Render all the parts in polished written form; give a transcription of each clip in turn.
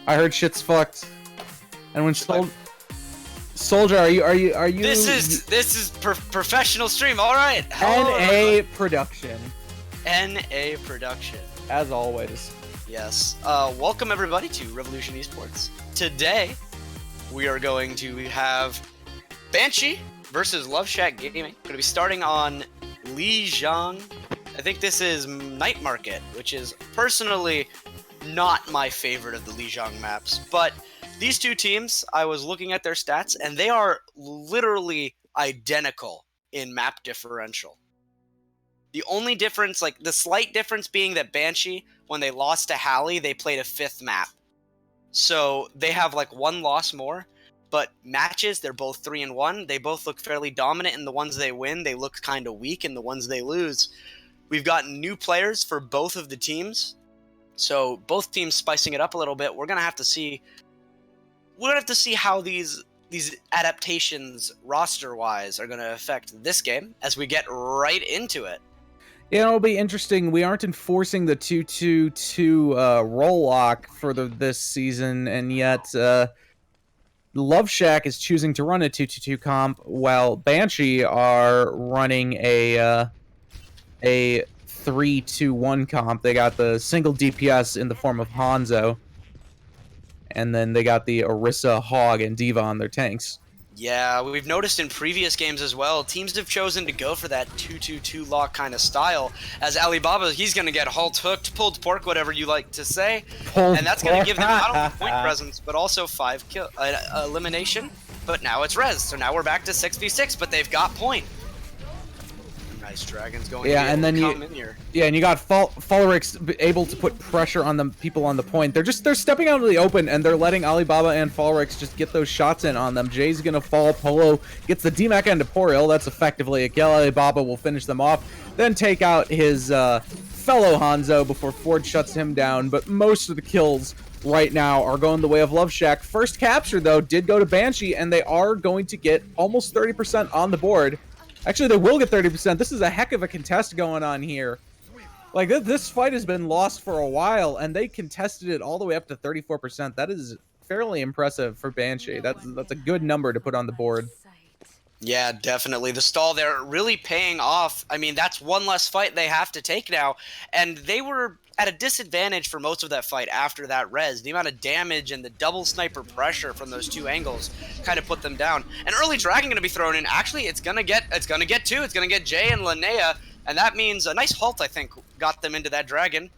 I heard shit's fucked. And when Soldier, are you? This is professional stream. All right. NA production. NA production. As always. Yes. Welcome everybody to Revolution Esports. Today, we are going to have Banshee versus Love Shack Gaming. We're going to be starting on Lijiang. I think this is Night Market, which is personally not my favorite of the Lijiang maps, but these two teams, I was looking at their stats, and they are literally identical in map differential. The only difference, like the slight difference being that Banshee, when they lost to Hallie, they played a 5th map. So they have like one loss more, but matches, they're both 3-1. They both look fairly dominant. In the ones they win, they look kind of weak. In the ones they lose, we've gotten new players for both of the teams. So both teams spicing it up a little bit. We're going to have to see how these adaptations roster-wise are going to affect this game as we get right into it. Yeah, it'll be interesting. We aren't enforcing the 2-2-2 roll lock for this season, and yet Love Shack is choosing to run a 2-2-2 comp, while Banshee are running a 3-2-1 comp. They got the single DPS in the form of Hanzo, and then they got the Orisa, Hog, and D.Va on their tanks. Yeah, we've noticed in previous games as well, teams have chosen to go for that 2-2-2 lock kind of style. As Alibaba, he's going to get halt hooked, pulled pork, whatever you like to say. And that's going to give them not only point presence, but also 5 kill elimination. But now it's res, so now we're back to 6v6, but they've got point. Nice Dragons going and then in here. Yeah, and you got Falrix able to put pressure on the people on the point. They're stepping out of the open, and they're letting Alibaba and Falrix just get those shots in on them. Jay's gonna fall. Polo gets the DMAC into Poril. That's effectively a kill. Alibaba will finish them off, then take out his fellow Hanzo before Ford shuts him down. But most of the kills right now are going the way of Love Shack. First capture, though, did go to Banshee, and they are going to get almost 30% on the board. Actually, they will get 30%. This is a heck of a contest going on here. Like, this fight has been lost for a while, and they contested it all the way up to 34%. That is fairly impressive for Banshee. That's a good number to put on the board. Yeah, definitely. The stall there really paying off. I mean, that's one less fight they have to take now, and they were at a disadvantage for most of that fight after that res. The amount of damage and the double sniper pressure from those two angles kind of put them down. An early dragon going to be thrown in. Actually, it's going to get two. It's going to get Jay and Linnea, and that means a nice halt, I think, got them into that dragon.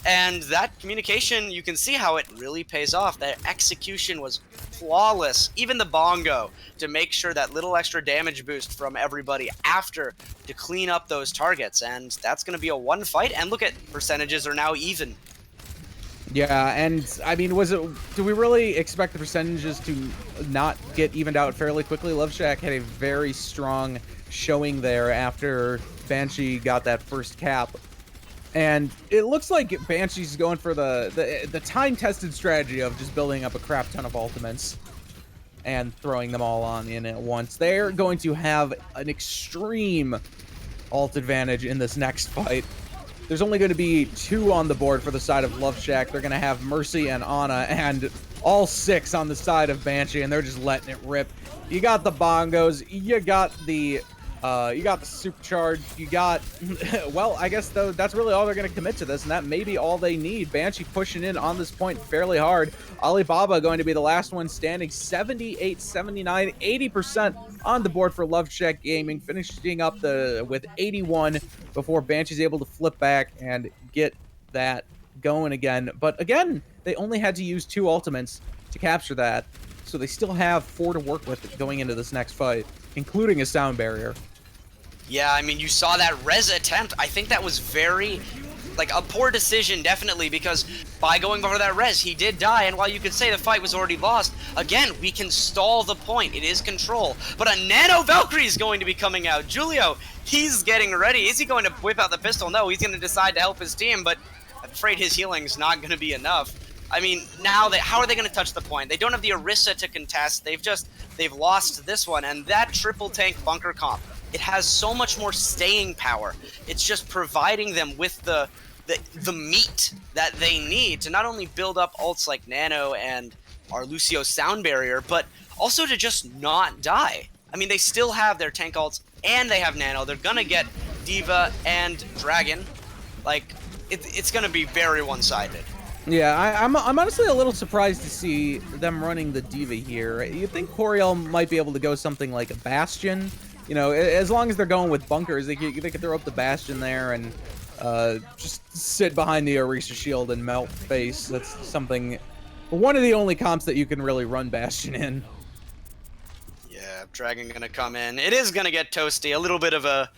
And that communication, you can see how it really pays off. That execution was flawless. Even the bongo to make sure that little extra damage boost from everybody after to clean up those targets. And that's going to be a one fight. And look at percentages are now even. Yeah, and I mean, do we really expect the percentages to not get evened out fairly quickly? Love Shack had a very strong showing there after Banshee got that first cap. And it looks like Banshee's going for the time-tested strategy of just building up a crap ton of ultimates and throwing them all on in at once. They're going to have an extreme ult advantage in this next fight. There's only going to be 2 on the board for the side of Love Shack. They're going to have Mercy and Ana, and all 6 on the side of Banshee, and they're just letting it rip. You got the bongos, you got the supercharge, you got well, I guess though that's really all they're going to commit to this, and that may be all they need. Banshee pushing in on this point fairly hard. Alibaba going to be the last one standing, 78, 79, 80% on the board for Love Shack Gaming, finishing up with 81 before Banshee's able to flip back and get that going again. But again, they only had to use 2 ultimates to capture that, so they still have 4 to work with going into this next fight, including a sound barrier. Yeah, I mean, you saw that res attempt. I think that was very, like, a poor decision, definitely, because by going for that res, he did die, and while you could say the fight was already lost, again, we can stall the point. It is control. But a Nano Valkyrie is going to be coming out. Julio, he's getting ready. Is he going to whip out the pistol? No, he's going to decide to help his team, but I'm afraid his healing's not going to be enough. I mean, now how are they going to touch the point? They don't have the Orisa to contest. They've lost this one, and that triple tank bunker comp, it has so much more staying power. It's just providing them with the the meat that they need to not only build up ults like Nano and our Lucio sound barrier, but also to just not die. I mean, they still have their tank ults and they have Nano. They're gonna get Diva and Dragon. Like, it's gonna be very one-sided. Yeah, I'm honestly a little surprised to see them running the Diva here. You'd think Coriel might be able to go something like a Bastion. You know, as long as they're going with bunkers, they could throw up the Bastion there and just sit behind the Orisa shield and melt face. That's something, one of the only comps that you can really run Bastion in. Yeah, Dragon gonna come in. It is gonna get toasty, a little bit of a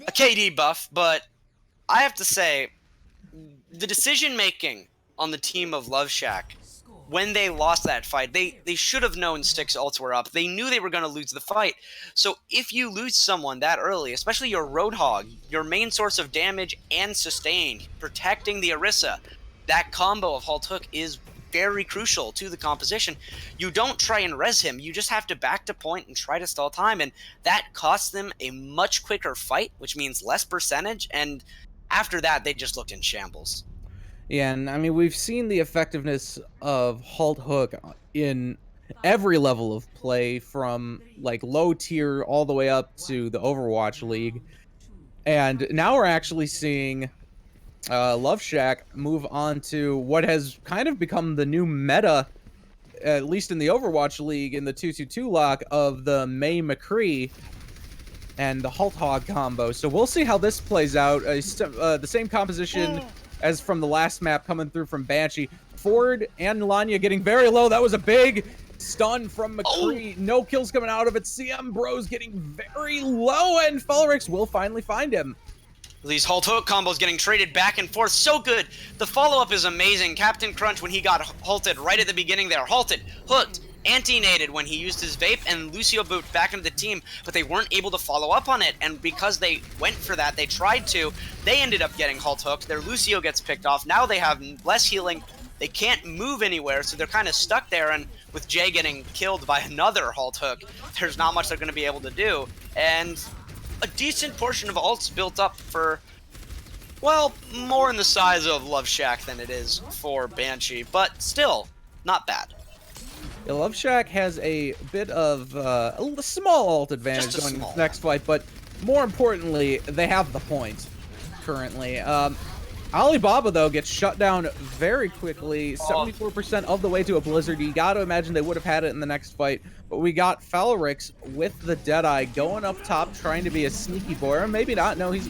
KD buff, but I have to say, the decision-making on the team of Love Shack, when they lost that fight, they should have known Styx ults were up. They knew they were going to lose the fight. So if you lose someone that early, especially your Roadhog, your main source of damage and sustain, protecting the Orisa, that combo of Halt Hook is very crucial to the composition. You don't try and res him, you just have to back to point and try to stall time, and that costs them a much quicker fight, which means less percentage, and after that, they just looked in shambles. Yeah, and I mean, we've seen the effectiveness of Halt Hook in every level of play, from like low tier all the way up to the Overwatch League. And now we're actually seeing Love Shack move on to what has kind of become the new meta, at least in the Overwatch League, in the 2-2-2 lock of the Mei McCree and the Halt Hog combo. So we'll see how this plays out. The same composition as from the last map coming through from Banshee. Ford and Lanya getting very low. That was a big stun from McCree. No kills coming out of it. CM Bros getting very low, and Felrix will finally find him. These Halt Hook combos getting traded back and forth. So good. The follow-up is amazing. Captain Crunch, when he got halted right at the beginning there. Halted, hooked, anti-nated when he used his vape, and Lucio boot back into the team, but they weren't able to follow up on it, and because they went for that, they tried to, they ended up getting Halt Hooked. Their Lucio gets picked off. Now they have less healing. They can't move anywhere, so they're kind of stuck there, and with Jay getting killed by another Halt Hook, there's not much they're going to be able to do, and a decent portion of ults built up for, well, more in the size of Love Shack than it is for Banshee, but still, not bad. Yeah, Love Shack has a bit of a small ult advantage going into the next fight, but more importantly, they have the point currently. Alibaba, though, gets shut down very quickly, 74% of the way to a Blizzard. You got to imagine they would have had it in the next fight, but we got Felrix with the Deadeye going up top, trying to be a sneaky boy, or maybe not. No, he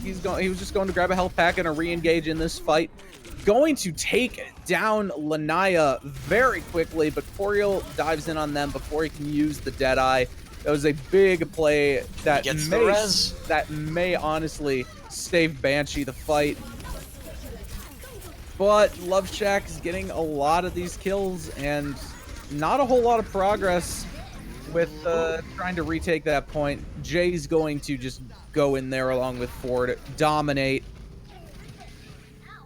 was just going to grab a health pack and a re-engage in this fight. Going to take down Lanaya very quickly, but Coriel dives in on them before he can use the Deadeye. That was a big play that may honestly save Banshee the fight. But Love Shack is getting a lot of these kills and not a whole lot of progress with trying to retake that point. Jay's going to just go in there along with Ford, dominate.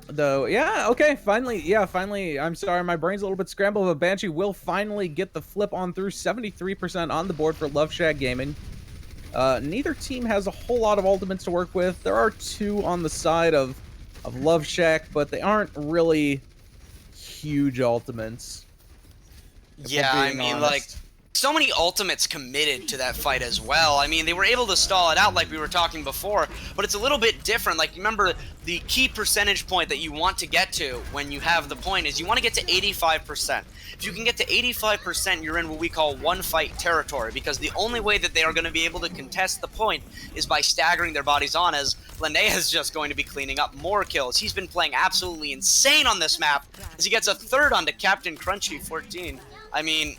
Though, yeah, okay, finally, I'm sorry, my brain's a little bit scrambled, but Banshee will finally get the flip on through. 73% on the board for Love Shack Gaming. Neither team has a whole lot of ultimates to work with. There are two on the side of Love Shack, but they aren't really huge ultimates. Yeah, I mean, like, so many ultimates committed to that fight as well. I mean, they were able to stall it out like we were talking before, but it's a little bit different. Like, remember, the key percentage point that you want to get to when you have the point is you want to get to 85%. If you can get to 85%, you're in what we call one-fight territory, because the only way that they are going to be able to contest the point is by staggering their bodies on, as Linnea is just going to be cleaning up more kills. He's been playing absolutely insane on this map, as he gets a third onto Captain Crunchy 14. I mean,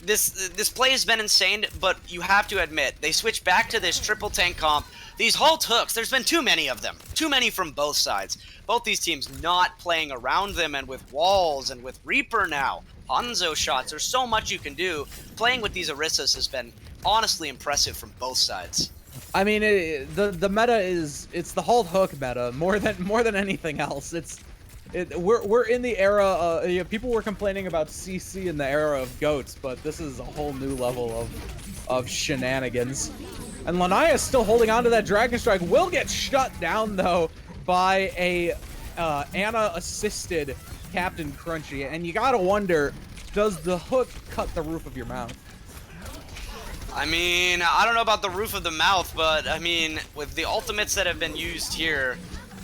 this play has been insane, but you have to admit, they switched back to this triple tank comp. These Halt Hooks, there's been too many of them. Too many from both sides. Both these teams not playing around them, and with walls and with Reaper now. Hanzo shots, there's so much you can do. Playing with these Orisas has been honestly impressive from both sides. I mean, the meta it's the Halt Hook meta more than anything else. We're in the era. People were complaining about CC in the era of goats, but this is a whole new level of shenanigans. And Lanaya is still holding on to that Dragon Strike. Will get shut down though. by a Anna-assisted Captain Crunchy, and you gotta wonder, does the hook cut the roof of your mouth? I mean, I don't know about the roof of the mouth, but I mean, with the ultimates that have been used here,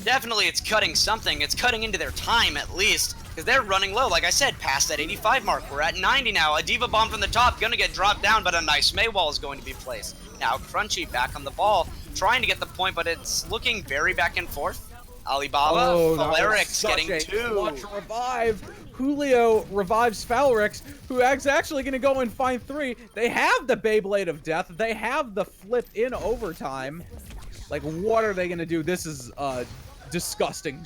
definitely it's cutting something. It's cutting into their time at least, because they're running low. Like I said, past that 85 mark. We're at 90 now. A Diva Bomb from the top, gonna get dropped down, but a nice Maywall is going to be placed. Now Crunchy back on the ball, trying to get the point, but it's looking very back and forth. Alibaba, Falerix getting two. Clutch revive. Julio revives Falerix, who is actually going to go and find 3. They have the Beyblade of Death. They have the flip in overtime. Like, what are they going to do? This is a disgusting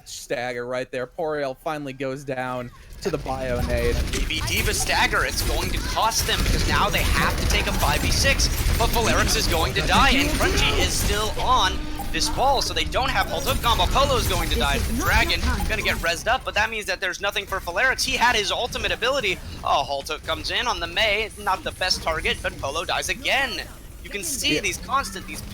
stagger right there. Poriel finally goes down to the bio nade. Baby Diva stagger, it's going to cost them because now they have to take a 5v6, but Falerix is going to die, and Crunchy is still on this ball, so they don't have Halt Hook combo. Polo is going to die to the Dragon, gonna get rezzed up, but that means that there's nothing for Falerix. He had his ultimate ability. Oh, Halt Hook comes in on the May, not the best target, but Polo dies again. You can see these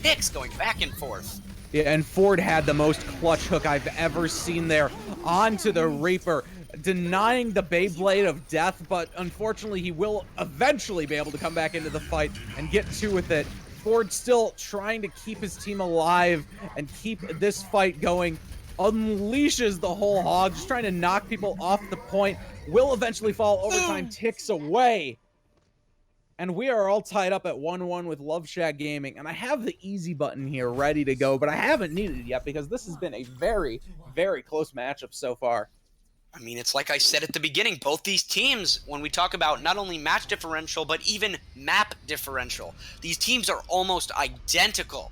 picks going back and forth. Yeah, and Ford had the most clutch hook I've ever seen there onto the Reaper, denying the Beyblade of Death, but unfortunately he will eventually be able to come back into the fight and get 2 with it. Ford still trying to keep his team alive and keep this fight going. Unleashes the whole hog, just trying to knock people off the point. Will eventually fall. Overtime ticks away. And we are all tied up at 1-1 with Love Shack Gaming. And I have the easy button here ready to go, but I haven't needed it yet because this has been a very, very close matchup so far. I mean, it's like I said at the beginning, both these teams, when we talk about not only match differential, but even map differential, these teams are almost identical.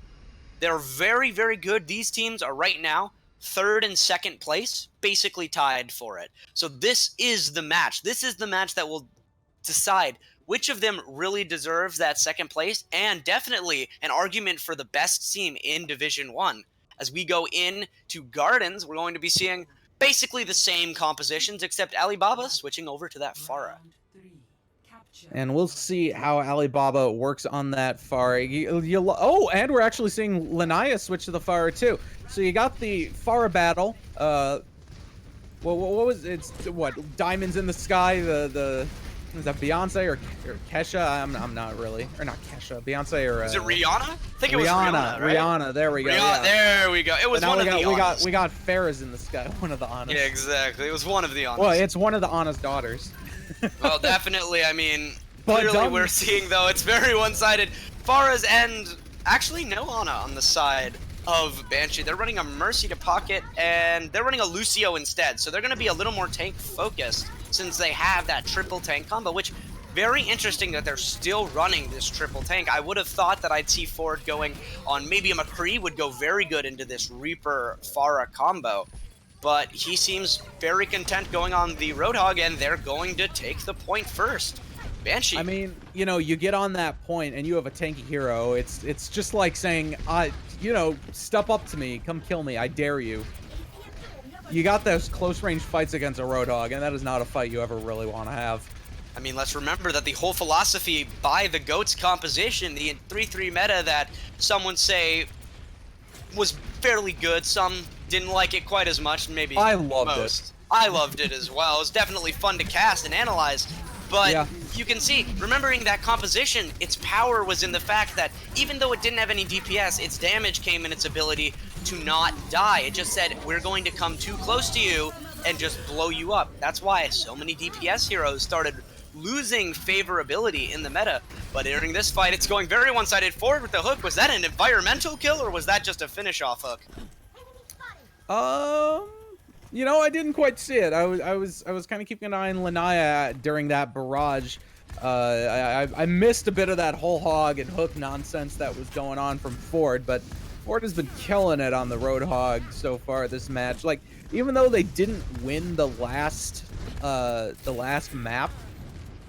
They're very, very good. These teams are right now 3rd and 2nd place, basically tied for it. So this is the match. This is the match that will decide which of them really deserves that 2nd place, and definitely an argument for the best team in Division 1. As we go into Gardens, we're going to be seeing basically the same compositions, except Alibaba switching over to that Pharah. And we'll see how Alibaba works on that Pharah. Oh, and we're actually seeing Lanaya switch to the Pharah too. So you got the Pharah battle. Well, what was it? It's what? Diamonds in the Sky. Is that Beyonce or Kesha? I'm not really. Or not Kesha. Beyonce or... Is it Rihanna? I think it was Rihanna, right? Rihanna, there we go. Yeah. There we go. It was one of the Annas. We got Farrah's in the Sky, one of the Annas. Yeah, exactly. It was one of the Annas. Well, it's one of the Anna's daughters. Well, definitely, I mean, clearly we're seeing, though, it's very one-sided. Pharah's and actually no Anna on the side of Banshee. They're running a Mercy to Pocket, and they're running a Lucio instead, so they're going to be a little more tank-focused since they have that triple tank combo, which very interesting that they're still running this triple tank. I would have thought that I'd see Ford going on maybe a McCree would go very good into this Reaper Pharah combo, but he seems very content going on the Roadhog, and they're going to take the point first. Banshee. I mean, you know, you get on that point and you have a tanky hero. It's just like saying, you know, step up to me, come kill me, I dare you. You got those close range fights against a Roadhog, and that is not a fight you ever really want to have. I mean, let's remember that the whole philosophy by the GOAT's composition, the 3-3 meta that some would say was fairly good, some didn't like it quite as much, maybe I loved most. I loved it as well. It was definitely fun to cast and analyze, but yeah. You can see, remembering that composition, its power was in the fact that even though it didn't have any DPS, its damage came in its ability to not die. It just said, we're going to come too close to you and just blow you up. That's why so many DPS heroes started losing favorability in the meta. But during this fight, it's going very one-sided. Forward with the hook. Was that an environmental kill, or was that just a finish-off hook? You know, I didn't quite see it. I was kind of keeping an eye on Lanaya during that barrage. I missed a bit of that whole hog and hook nonsense that was going on from Ford, but Ford has been killing it on the Roadhog so far this match. Like, even though they didn't win the last map,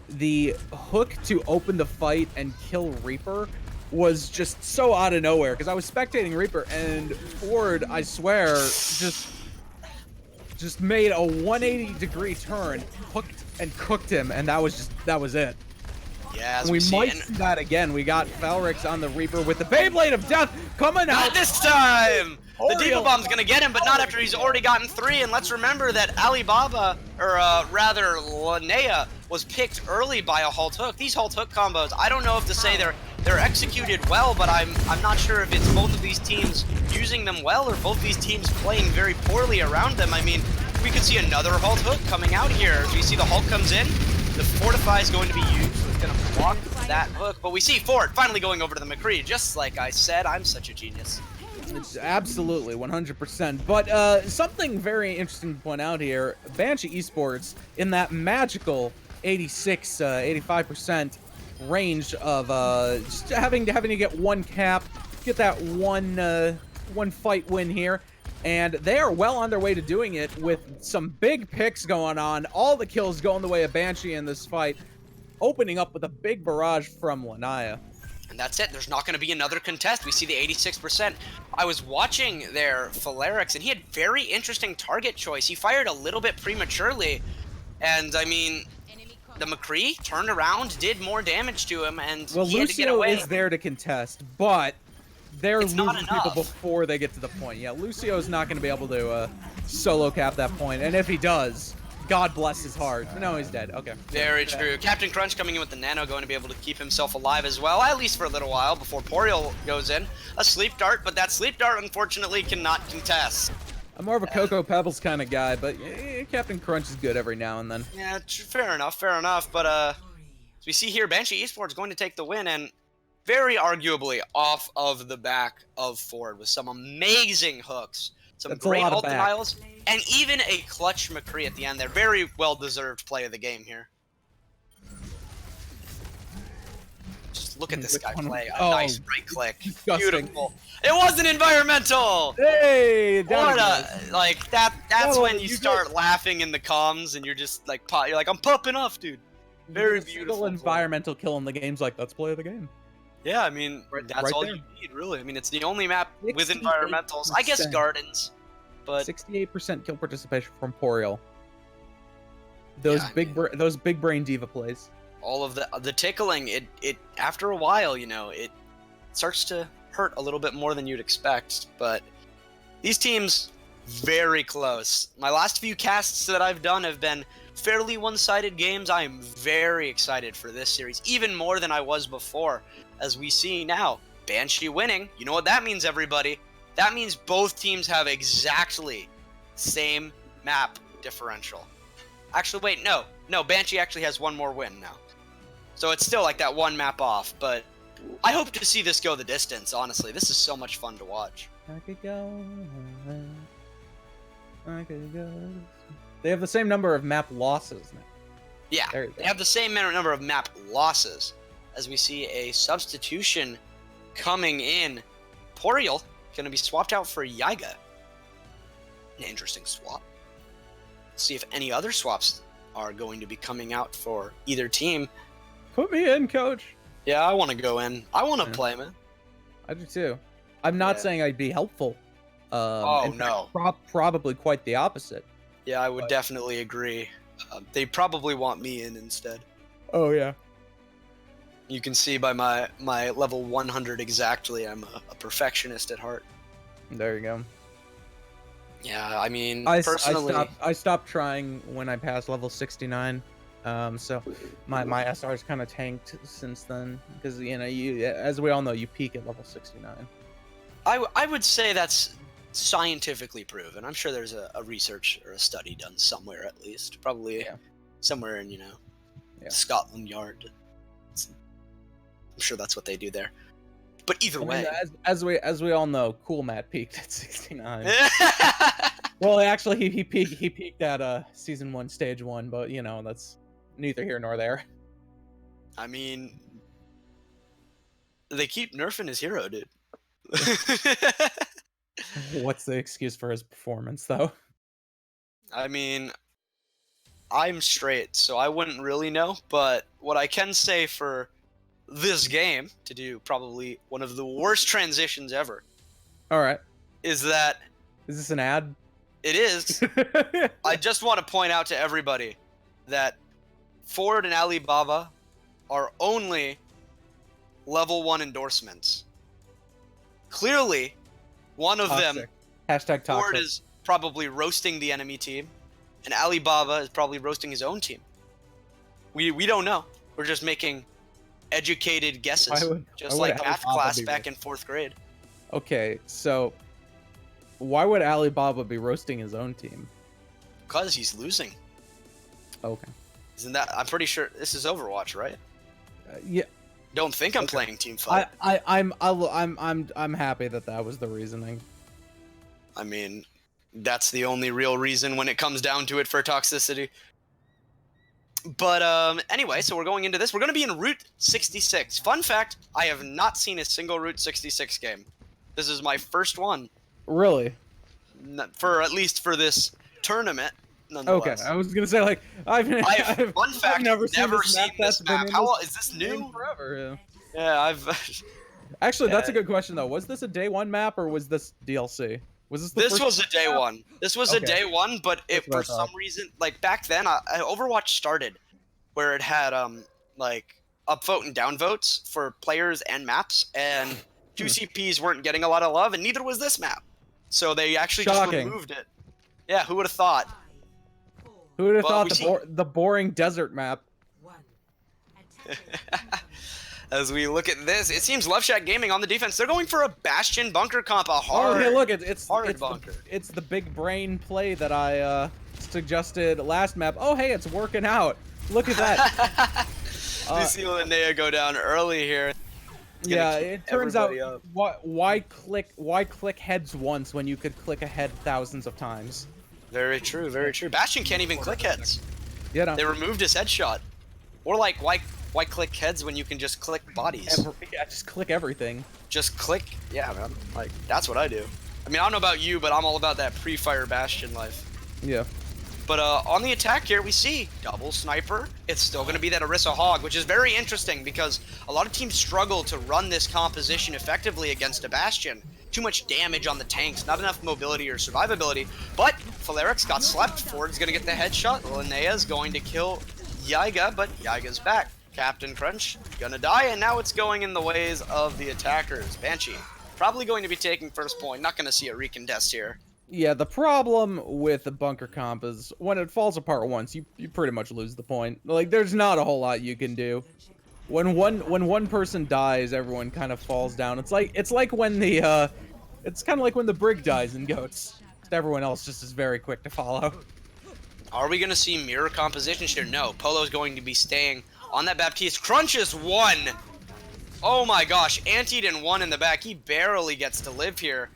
the hook to open the fight and kill Reaper was just so out of nowhere, because I was spectating Reaper and Ford, I swear, just made a 180-degree turn, hooked and cooked him, and that was it. Yeah, we might see that again. We got Falrix on the Reaper with the Beyblade of Death coming out. Not this time! The Diva Bomb's gonna get him, but not after he's already gotten 3. And let's remember that Alibaba, or rather Linnea, was picked early by a Halt Hook. These Halt Hook combos, I don't know if to say they're executed well, but I'm not sure if it's both of these teams using them well or both these teams playing very poorly around them. I mean, we could see another Halt Hook coming out here. As we see the Hulk comes in, the Fortify is going to be used. So it's going to block that hook. But we see Ford finally going over to the McCree. Just like I said, I'm such a genius. It's absolutely 100%. But something very interesting to point out here, Banshee eSports in that magical 85% range of just having to get one cap, get that one fight win here. And they are well on their way to doing it with some big picks going on. All the kills going the way of Banshee in this fight, opening up with a big barrage from Linnea. And that's it. There's not going to be another contest. We see the 86%. I was watching their Phalerix, and he had very interesting target choice. He fired a little bit prematurely. And, I mean, the McCree turned around, did more damage to him, and he had to get away. Lucio is there to contest, but they're losing people before they get to the point. Yeah, Lucio is not going to be able to solo cap that point, and if he does, God bless his heart. No, he's dead. Okay. Very true. Captain Crunch coming in with the Nano, going to be able to keep himself alive as well, at least for a little while before Poriel goes in. A Sleep Dart, but that Sleep Dart, unfortunately, cannot contest. I'm more of a Cocoa Pebbles kind of guy, but Captain Crunch is good every now and then. Yeah, fair enough, fair enough. But as we see here, Banshee eSports going to take the win, and very arguably off of the back of Ford with some amazing hooks, some great ult denials, and even a clutch McCree at the end there. Very well-deserved play of the game here. Just look at this guy play. A nice right click. Disgusting. Beautiful. It wasn't environmental! Hey! What a, like, that's when you start laughing in the comms and you're just like, you're like, I'm popping off, dude. Very beautiful. Environmental kill in the game's like, let's play the game. Yeah, I mean, that's all you need, really. I mean, it's the only map with environmentals. I guess Gardens, but 68% kill participation from Poriel. Those those big brain diva plays. All of the tickling, it after a while, you know, it starts to hurt a little bit more than you'd expect. But these teams, very close. My last few casts that I've done have been fairly one-sided games. I am very excited for this series, even more than I was before. As we see now, Banshee winning. You know what that means, everybody? That means both teams have exactly same map differential. Actually, wait, no. Banshee actually has one more win now. So it's still like that one map off, but I hope to see this go the distance, honestly. This is so much fun to watch. I could go. They have the same number of map losses now. Yeah, they have the same number of map losses. As we see a substitution coming in. Poriel going to be swapped out for Yiga. An interesting swap. Let's see if any other swaps are going to be coming out for either team. Put me in, coach. Yeah, I want to go in. I want to play, man. I do too. I'm not saying I'd be helpful. No. Probably quite the opposite. Yeah, I would definitely agree. They probably want me in instead. Oh, yeah. You can see by my level 100 exactly, I'm a perfectionist at heart. There you go. Yeah, I mean, personally... I stopped trying when I passed level 69. So my SR's kind of tanked since then. Because, you know, as we all know, you peak at level 69. I would say that's scientifically proven. I'm sure there's a research or a study done somewhere at least. Probably somewhere in, you know, Scotland Yard. I'm sure that's what they do there. But either way, as we all know, Cool Matt peaked at 69. Well, actually, he peaked at season 1, stage 1, but you know that's neither here nor there. I mean, they keep nerfing his hero, dude. What's the excuse for his performance, though? I mean, I'm straight, so I wouldn't really know. But what I can say for this game, to do probably one of the worst transitions ever. All right. Is this an ad? It is. I just want to point out to everybody that Ford and Alibaba are only level 1 endorsements. Clearly, one of them Hashtag Ford toxic. is probably roasting the enemy team, and Alibaba is probably roasting his own team. We don't know. We're just making educated guesses, Why just would like math Alibaba class be back in 4th grade. Okay, so why would Alibaba be roasting his own team? Because he's losing. Okay. Isn't that? I'm pretty sure this is Overwatch, right? Yeah. Don't think I'm playing Team Fight. I'm happy that was the reasoning. I mean, that's the only real reason when it comes down to it for toxicity. But anyway, so we're going into this. We're going to be in Route 66. Fun fact, I have not seen a single Route 66 game. This is my first one. Really? For at least for this tournament, Okay, nonetheless. I was gonna say like I've fun fact, I've never seen this map. How long is this new? Forever. Yeah, I've. Actually, that's a good question though. Was this a day one map or was this DLC? Was this the This first was a day map? one. This was a Okay. day one, but That's what I for some reason, like back then, Overwatch started where it had like upvote and downvotes for players and maps, and 2 CPs weren't getting a lot of love, and neither was this map. So they actually just removed it. Yeah, who would have thought? Who would have Well, thought the boring desert map? As we look at this, it seems Love Shack Gaming on the defense. They're going for a Bastion bunker comp, a hard. Oh, hey, look, it's bunker. It's the big brain play that I suggested last map. Oh, hey, it's working out. Look at that. You see Linnea go down early here. Yeah, it turns out up. why click heads once when you could click ahead thousands of times. Very true, very true. Bastion can't even click heads. Yeah, no. They removed his headshot. Or like, why click heads when you can just click bodies? Yeah, just click everything. Just click. Yeah, man. Like, that's what I do. I mean, I don't know about you, but I'm all about that pre-fire Bastion life. Yeah. But on the attack here, we see double sniper. It's still going to be that Orisa Hog, which is very interesting because a lot of teams struggle to run this composition effectively against a Bastion. Too much damage on the tanks, not enough mobility or survivability. But Falerix got slept. Ford's going to get the headshot. Linnea's going to kill Yiga, but Yiga's back. Captain Crunch gonna die, and now it's going in the ways of the attackers. Banshee probably going to be taking first point. Not going to see a recontest here. Yeah, the problem with the bunker comp is when it falls apart once, you pretty much lose the point. Like, there's not a whole lot you can do. When one person dies, everyone kind of falls down. It's like when the it's kind of like when the brig dies in Goats. Everyone else just is very quick to follow. Are we gonna see mirror compositions here? No. Polo's going to be staying on that Baptiste. Crunch is 1. Oh my gosh, antied and 1 in the back. He barely gets to live here.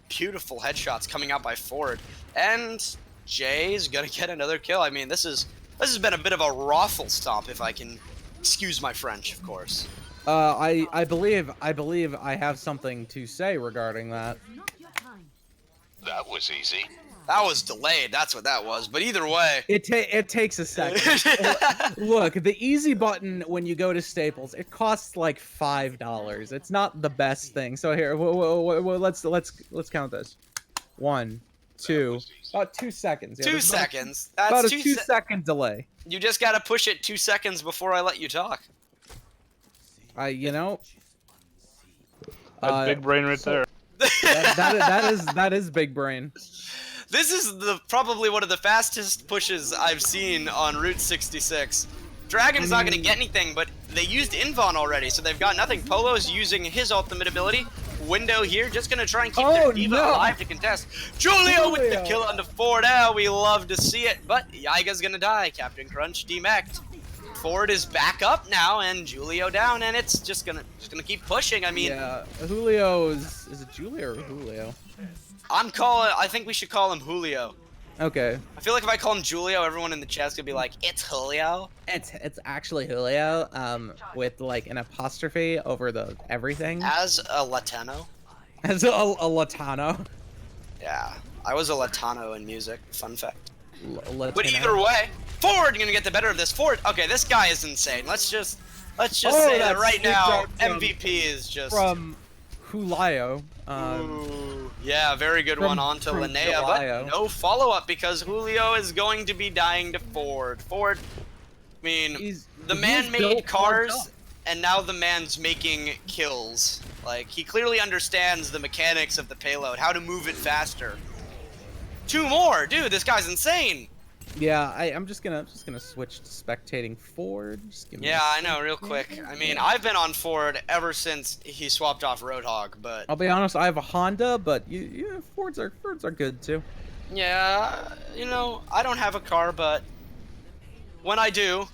Beautiful headshots coming out by Ford. And Jay's gonna get another kill. I mean, this has been a bit of a raffle stomp, if I can excuse my French, of course. I believe I have something to say regarding that. That was easy. That was delayed, that's what that was. But either way. It takes a second. Look, the easy button when you go to Staples, it costs like $5. It's not the best thing. So here, let's count this. 1, 2, about 2 seconds. Yeah, 2 seconds. About That's a 2-second delay. You just gotta push it 2 seconds before I let you talk. You know. That's big brain right there. that is big brain. This is probably one of the fastest pushes I've seen on Route 66. Dragon's not going to get anything, but they used Invon already, so they've got nothing. Polo's using his ultimate ability. Window here, just going to try and keep their Diva alive to contest. Julio with the kill onto Ford. We love to see it, but Yiga's going to die. Captain Crunch demeched. Ford is back up now, and Julio down, and it's just gonna keep pushing. I mean, yeah, Julio is it Julio or Julio? I think we should call him Julio. Okay. I feel like if I call him Julio, everyone in the chat's gonna be like, "It's Julio." It's actually Julio, with like an apostrophe over the everything. As a Latino. As a Latino. Yeah, I was a Latino in music. Fun fact. Latino. But either way, Ford gonna get the better of this. Ford. Okay, this guy is insane. Let's just say that right now, MVP is just from Julio. Ooh, yeah, very good one on to Linnea, but no follow-up because Julio is going to be dying to Ford. Ford, I mean, the man made cars, and now the man's making kills. Like, he clearly understands the mechanics of the payload, how to move it faster. 2 more! Dude, this guy's insane! Yeah, I'm just gonna switch to spectating Ford. Just give me Yeah, I know, real quick. I mean, I've been on Ford ever since he swapped off Roadhog, but... I'll be honest, I have a Honda, but Fords are good too. Yeah, you know, I don't have a car, but when I do,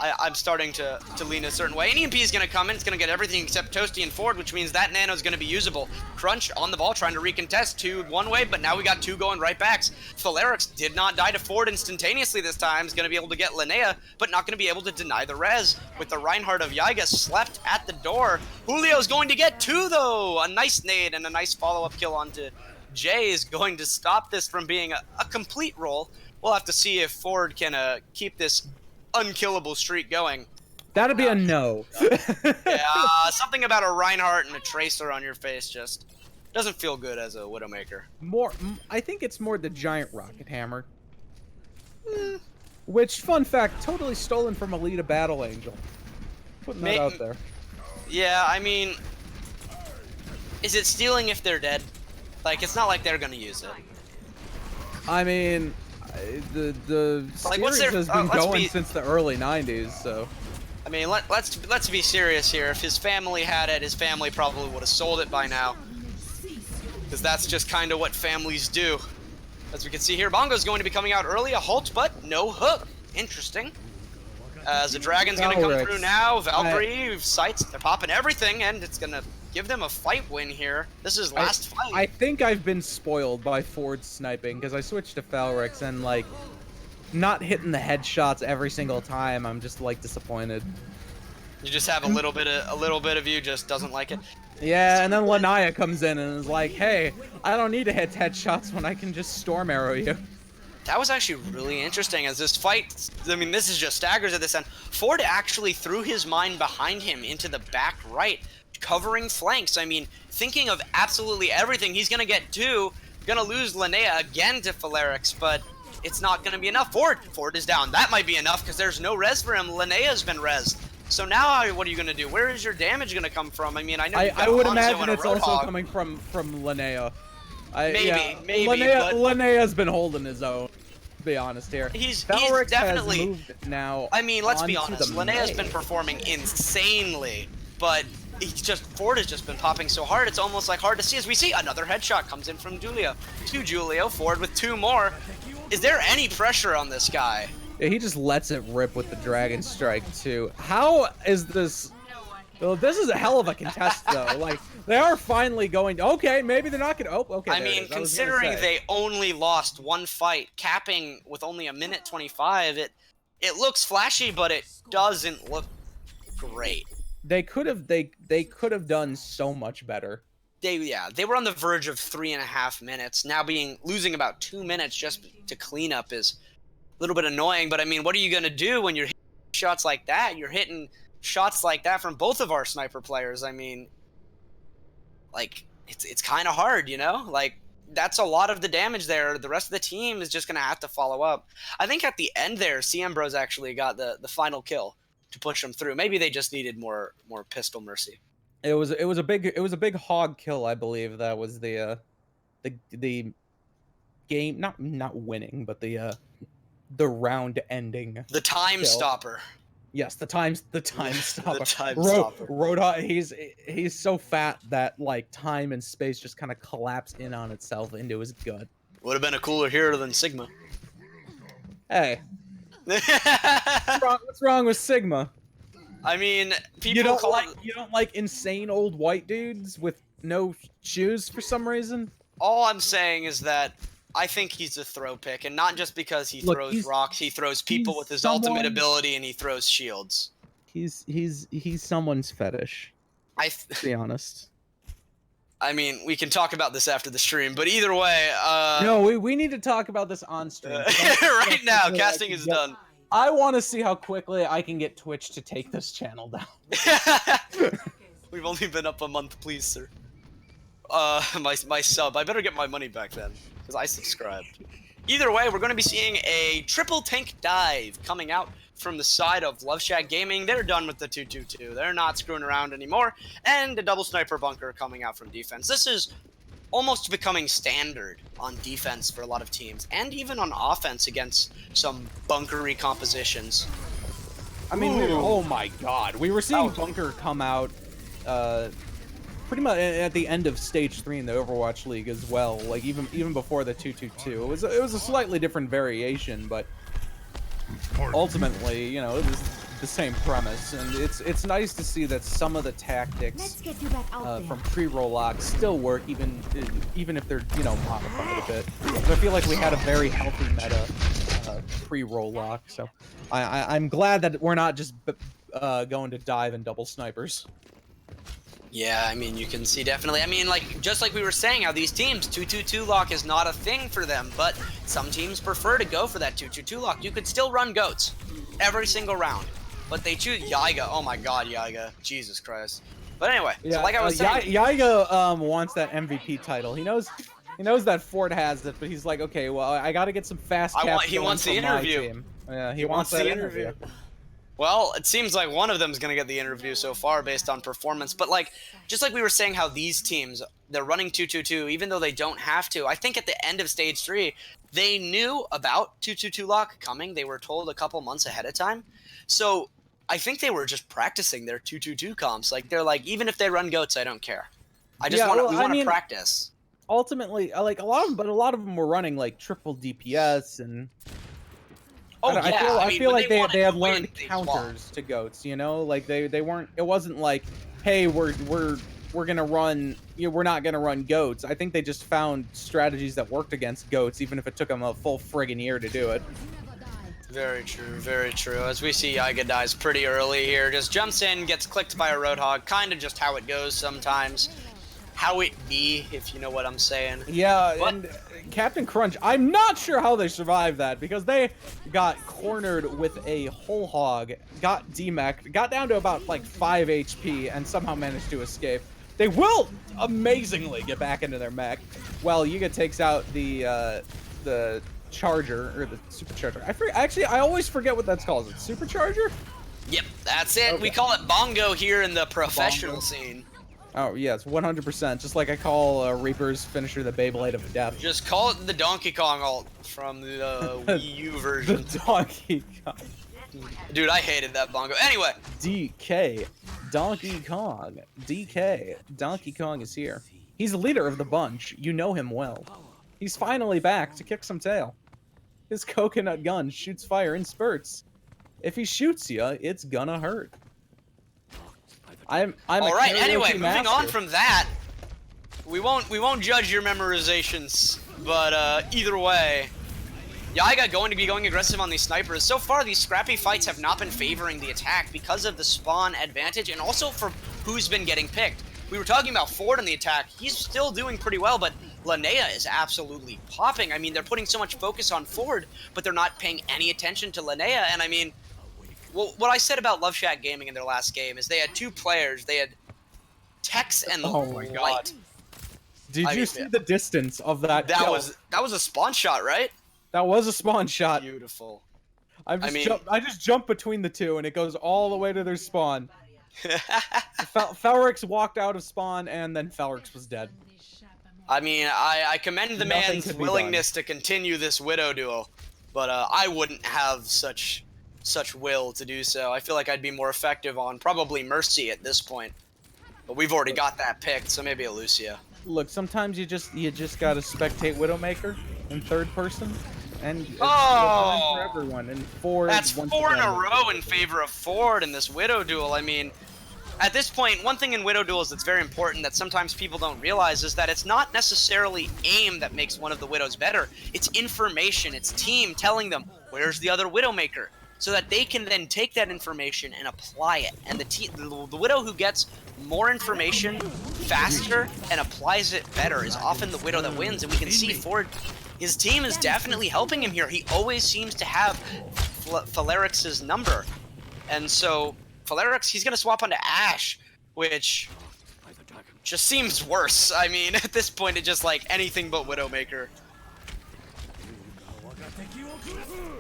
I'm starting to lean a certain way. And EMP is going to come in. It's going to get everything except Toasty and Ford, which means that Nano is going to be usable. Crunch on the ball, trying to recontest 2 one way, but now we got 2 going right backs. Philarix did not die to Ford instantaneously this time. Is going to be able to get Linnea, but not going to be able to deny the res. With the Reinhardt of Yiga slept at the door. Julio's going to get 2, though. A nice nade and a nice follow-up kill onto Jay is going to stop this from being a complete roll. We'll have to see if Ford can keep this unkillable streak going. That'd be a no. Yeah, something about a Reinhardt and a Tracer on your face just doesn't feel good as a Widowmaker. I think it's more the giant rocket hammer. Which, fun fact, totally stolen from Alita Battle Angel. Putting that out there. Yeah, I mean, is it stealing if they're dead? Like, it's not like they're gonna use it. I mean, the like, series has been going since the early 90s, so... I mean, let's be serious here. If his family had it, his family probably would have sold it by now. Because that's just kind of what families do. As we can see here, Bongo's going to be coming out early, a halt, but no hook. Interesting. As the Dragon's going to come through now, Valkyrie, sights, they're popping everything, and it's going to give them a fight win here. This is last fight. I think I've been spoiled by Ford sniping, because I switched to Falrix, and, like, not hitting the headshots every single time, I'm just, like, disappointed. You just have a little bit of you just doesn't like it. Yeah, and then Lanaya comes in and is like, hey, I don't need to hit headshots when I can just storm arrow you. That was actually really interesting as this fight, I mean, this is just staggers at this end. Ford actually threw his mine behind him into the back right, covering flanks. I mean, thinking of absolutely everything. He's going to get 2, going to lose Linnea again to Philarix, but it's not going to be enough. Ford is down. That might be enough because there's no res for him. Linnea's been resed. So now what are you going to do? Where is your damage going to come from? I mean, I know I would imagine it's also coming from Linnea. Maybe, Linnea's been holding his own, to be honest here. He's definitely... has moved now. I mean, let's be honest. Linnea's been performing insanely, but Ford has just been popping so hard, it's almost like hard to see. As we see, another headshot comes in from Julio. To Julio, Ford with 2 more. Is there any pressure on this guy? Yeah, he just lets it rip with the Dragon Strike, too. How is this... Well, this is a hell of a contest, though. Like, they are finally going... Okay, maybe they're not going to... Oh, okay, I mean, considering they only lost 1 fight, capping with only 1:25, it looks flashy, but it doesn't look great. They could have done so much better. They were on the verge of 3.5 minutes. Now losing about 2 minutes just to clean up is a little bit annoying, but I mean, what are you going to do when you're hitting shots like that? You're hitting shots like that from both of our sniper players. I mean, like, it's kind of hard, you know? Like, that's a lot of the damage there. The rest of the team is just going to have to follow up. I think at the end there, CM Bros actually got the final kill to push them through. Maybe they just needed more pistol mercy. It was a big hog kill, I believe. That was the game not winning, but the round ending. The time stopper. Yes, the time stopper. The time stopper. Roadhog, he's so fat that like time and space just kind of collapse in on itself into his gut. Would have been a cooler hero than Sigma. Hey. What's wrong with Sigma? I mean, people you don't like insane old white dudes with no shoes for some reason? All I'm saying is that I think he's a throw pick, and not just because he throws rocks. He throws people with his ultimate ability, and he throws shields. He's someone's fetish. To be honest. I mean, we can talk about this after the stream, but either way, no, we need to talk about this on stream. Right now, casting is done. I want to see how quickly I can get Twitch to take this channel down. We've only been up a month, please, sir. My sub. I better get my money back then, because I subscribed. Either way, we're going to be seeing a triple tank dive coming out from the side of Love Shack Gaming. They're done with the 2-2-2. They're not screwing around anymore. And a double sniper bunker coming out from defense. This is almost becoming standard on defense for a lot of teams, and even on offense against some bunkery compositions. I mean, oh my god. We were seeing bunker come out pretty much at the end of Stage 3 in the Overwatch League as well, like even before the 2-2-2. It was a slightly different variation, but ultimately, you know, it was the same premise, and it's nice to see that some of the tactics from pre-roll lock still work, even if they're, you know, modified a bit. So I feel like we had a very healthy meta pre-roll lock, so I'm glad that we're not just going to dive and double snipers. Yeah, I mean, you can see definitely. I mean, like, just like we were saying, how these teams, 2-2-2 lock is not a thing for them, but some teams prefer to go for that 2-2-2 lock. You could still run goats every single round, but they choose Yaiga. Oh my god, Yaiga. Jesus Christ. But anyway, Yeah, so like I was saying... Yaiga wants that MVP title. He knows that Ford has it, but he's like, okay, well, I gotta get some fast caps. He wants the interview. Yeah, he wants that interview. Well, it seems like one of them is going to get the interview so far based on performance. But, like, just like we were saying how these teams, they're running 2-2-2 even though they don't have to. I think at the end of Stage 3, they knew about 2-2-2 lock coming. They were told a couple months ahead of time. So I think they were just practicing their 2-2-2 comps. Like, they're like, even if they run goats, I don't care. I just want to practice. Ultimately, like, a lot of them were running, like, triple DPS and... Oh, yeah. I feel like they had learned counters to goats, you know? Like, they weren't... It wasn't like, hey, we're gonna run... You know, we're not gonna run goats. I think they just found strategies that worked against goats, even if it took them a full friggin' year to do it. Very true, very true. As we see, Yaiga dies pretty early here. Just jumps in, gets clicked by a Roadhog. Kind of just how it goes sometimes. How it be, if you know what I'm saying. Yeah, and Captain Crunch, I'm not sure how they survived that, because they got cornered with a whole hog, got demeched, got down to about, like, 5 HP, and somehow managed to escape. They will amazingly get back into their mech. Well, Yuga takes out the charger, or the supercharger. I always forget what that's called. Is it supercharger? Yep, that's it. Okay. We call it bongo here in the professional scene. Oh, yes, 100%. Just like I call Reaper's finisher the Beyblade of Death. Just call it the Donkey Kong ult from the Wii U version. The Donkey Kong. Dude, I hated that bongo. Anyway. DK. Donkey Kong. DK. Donkey Kong is here. He's the leader of the bunch. You know him well. He's finally back to kick some tail. His coconut gun shoots fire in spurts. If he shoots you, it's gonna hurt. I'm all right. Anyway, moving on from that, we won't judge your memorizations, but either way, Yaiga going to be going aggressive on these snipers. So far, these scrappy fights have not been favoring the attack because of the spawn advantage, and also for who's been getting picked. We were talking about Ford in the attack. He's still doing pretty well, but Linnea is absolutely popping. I mean, they're putting so much focus on Ford, but they're not paying any attention to Linnea, and I mean. Well, what I said about Love Shack Gaming in their last game is they had two players. They had Tex and Light. Did you see the distance of that? That was a spawn shot, right? That was a spawn shot. Beautiful. I just jumped between the two, and it goes all the way to their spawn. Felrix walked out of spawn, and then Felrix was dead. I mean, I commend the man's willingness to continue this Widow duel, but I wouldn't have such will to do so. I feel like I'd be more effective on probably Mercy at this point. But we've already got that picked, so maybe a Lucia. Look, sometimes you just gotta spectate Widowmaker in third person, and it's for everyone. And Ford. That's 4 in a row in favor of Ford in this Widow duel. I mean, at this point, one thing in Widow duels that's very important that sometimes people don't realize is that it's not necessarily aim that makes one of the Widows better. It's information. It's team telling them, where's the other Widowmaker? So that they can then take that information and apply it. And the Widow who gets more information faster and applies it better is often the Widow that wins. And we can see Ford, his team is definitely helping him here. He always seems to have Falerix's number. And so Falerix, he's going to swap onto Ashe, which just seems worse. I mean, at this point, it's just like anything but Widowmaker.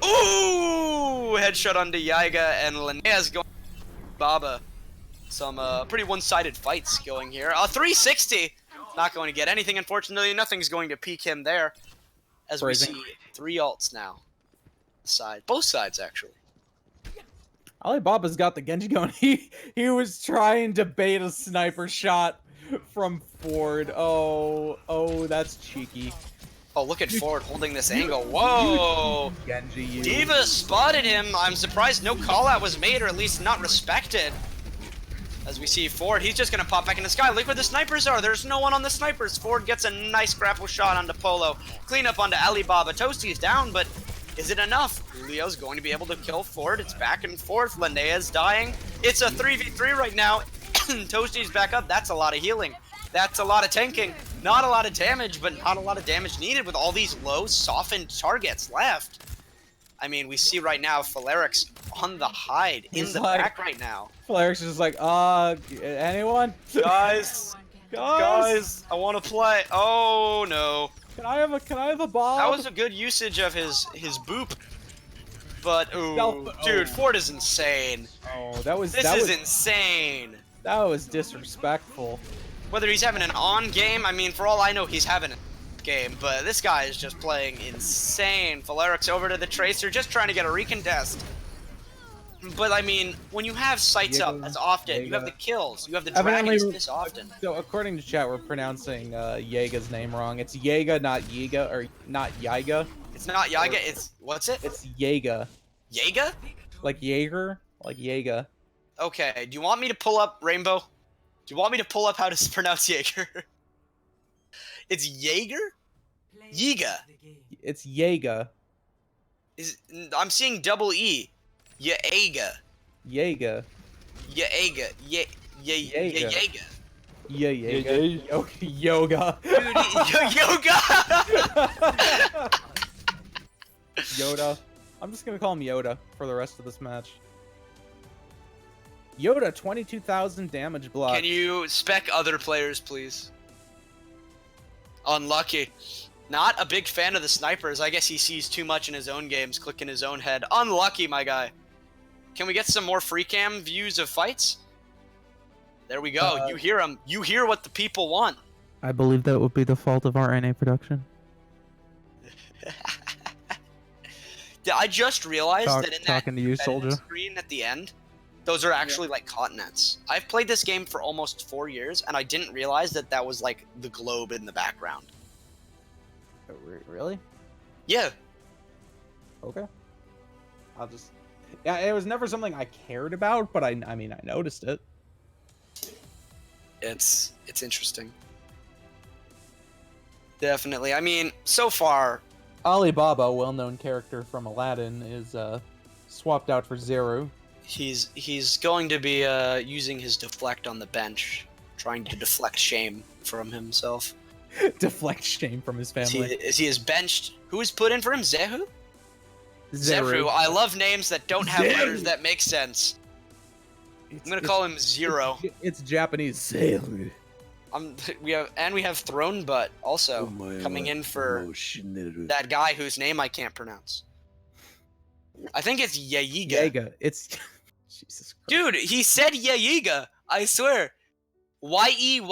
Ooh! Headshot onto Yaiga, and Linnea's going Baba. Some pretty one-sided fights going here. 360! Not going to get anything, unfortunately. Nothing's going to peek him there. As we see 3 ults now. Both sides, actually. Alibaba's got the Genji going. He was trying to bait a sniper shot from Ford. Oh, that's cheeky. Oh, look at Ford holding this angle. Whoa! Genji, you. Diva spotted him. I'm surprised no call-out was made, or at least not respected. As we see Ford, he's just going to pop back in the sky. Look where the snipers are. There's no one on the snipers. Ford gets a nice grapple shot onto Polo. Clean up onto Alibaba. Toasty's down, but is it enough? Leo's going to be able to kill Ford. It's back and forth. Linnea's dying. It's a 3v3 right now. Toasty's back up. That's a lot of healing. That's a lot of tanking. Not a lot of damage, but not a lot of damage needed with all these low, softened targets left. I mean, we see right now Falerix on the hide in the back right now. Falerix is like, anyone? Guys, I want to play. Oh no. Can I have a ball? That was a good usage of his boop. But ooh, dude, Ford is insane. Oh, that was insane. That was disrespectful. Whether he's having an on game, I mean, for all I know, he's having a game, but this guy is just playing insane. Falerix over to the Tracer, just trying to get a recontest. But I mean, when you have sights up as often, you have the kills, you have the dragons this often. So according to chat, we're pronouncing Yeaga's name wrong. It's Yeaga, not Yiga, or not Yiga. It's not Yiga, it's, what's it? It's Yeaga. Yeaga? Like Jaeger? Like Yeaga. Okay, do you want me to pull up Rainbow? Do you want me to pull up how to pronounce Jaeger? It's Jaeger? Yiga. It's Yeaga. I'm seeing double E. Yaega. Yeaga. Yaega. Yaega. Yaega. Yoga. Dude, yoga! Yoda. I'm just gonna call him Yoda for the rest of this match. Yoda, 22,000 damage block. Can you spec other players, please? Unlucky. Not a big fan of the snipers. I guess he sees too much in his own games, clicking his own head. Unlucky, my guy. Can we get some more free cam views of fights? There we go. You hear them. You hear what the people want. I believe that would be the fault of our NA production. I just realized that in talking to you, soldier. Screen at the end, those are actually like continents. I've played this game for almost 4 years, and I didn't realize that that was like the globe in the background. Really? Yeah. Okay. I'll just... Yeah, it was never something I cared about, but I mean, I noticed it. It's interesting. Definitely. I mean, so far... Alibaba, a well-known character from Aladdin, is swapped out for Zero. He's going to be using his deflect on the bench, trying to deflect shame from himself. Deflect shame from his family. He is benched. Who is put in for him? Zehu? Zeru. I love names that don't have letters that make sense. I'm gonna call him Zero. It's Japanese. Zeru. We have Throne Butt also coming in for that guy whose name I can't pronounce. I think it's Yayiga. Yayiga. It's Jesus Christ. Dude, he said Yayiga. I swear. Yeyega.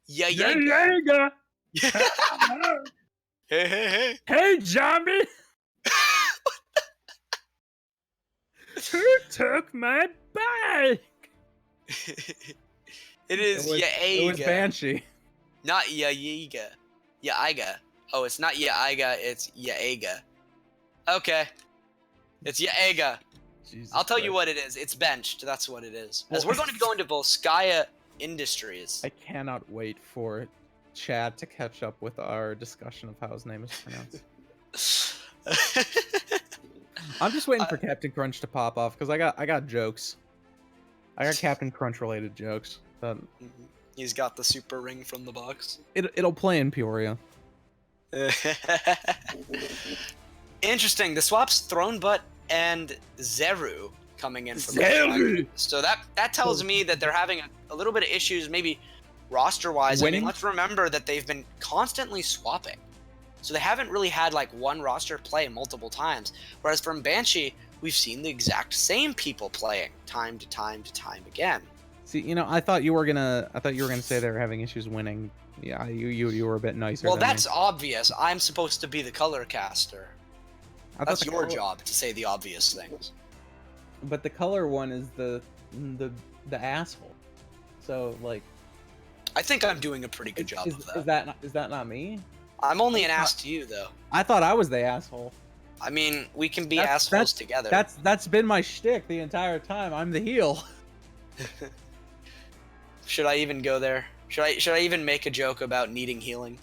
Yayiga. Hey. Hey, zombie. Who took my bike? It is Yayiga. It was Banshee. Not Yayiga. Yaiga. Oh, it's not Yaiga, it's Yayiga. Okay. It's Yayiga. I'll tell you what it is. It's benched. That's what it is. As we're going to be going to Volskaya Industries. I cannot wait for Chad to catch up with our discussion of how his name is pronounced. I'm just waiting for Captain Crunch to pop off because I got jokes. I got Captain Crunch related jokes. He's got the super ring from the box. It'll play in Peoria. Interesting. The swap's Throne Butt and Zeru coming in from Zeru. So that tells me that they're having a little bit of issues, maybe roster-wise. I mean, let's remember that they've been constantly swapping. So they haven't really had like one roster play multiple times. Whereas from Banshee, we've seen the exact same people playing time to time to time again. See, you know, I thought you were gonna say they were having issues winning. Yeah, you were a bit nicer. Well, than that's me. obvious. I'm supposed to be the color caster. I thought That's the your color- job to say the obvious things. But the color one is the asshole. So like, I think I'm doing a pretty good job of that. Is that not me? I'm only an ass to you, though. I thought I was the asshole. I mean, we can be assholes together. That's been my shtick the entire time. I'm the heel. Should I even go there? Should I even make a joke about needing healing?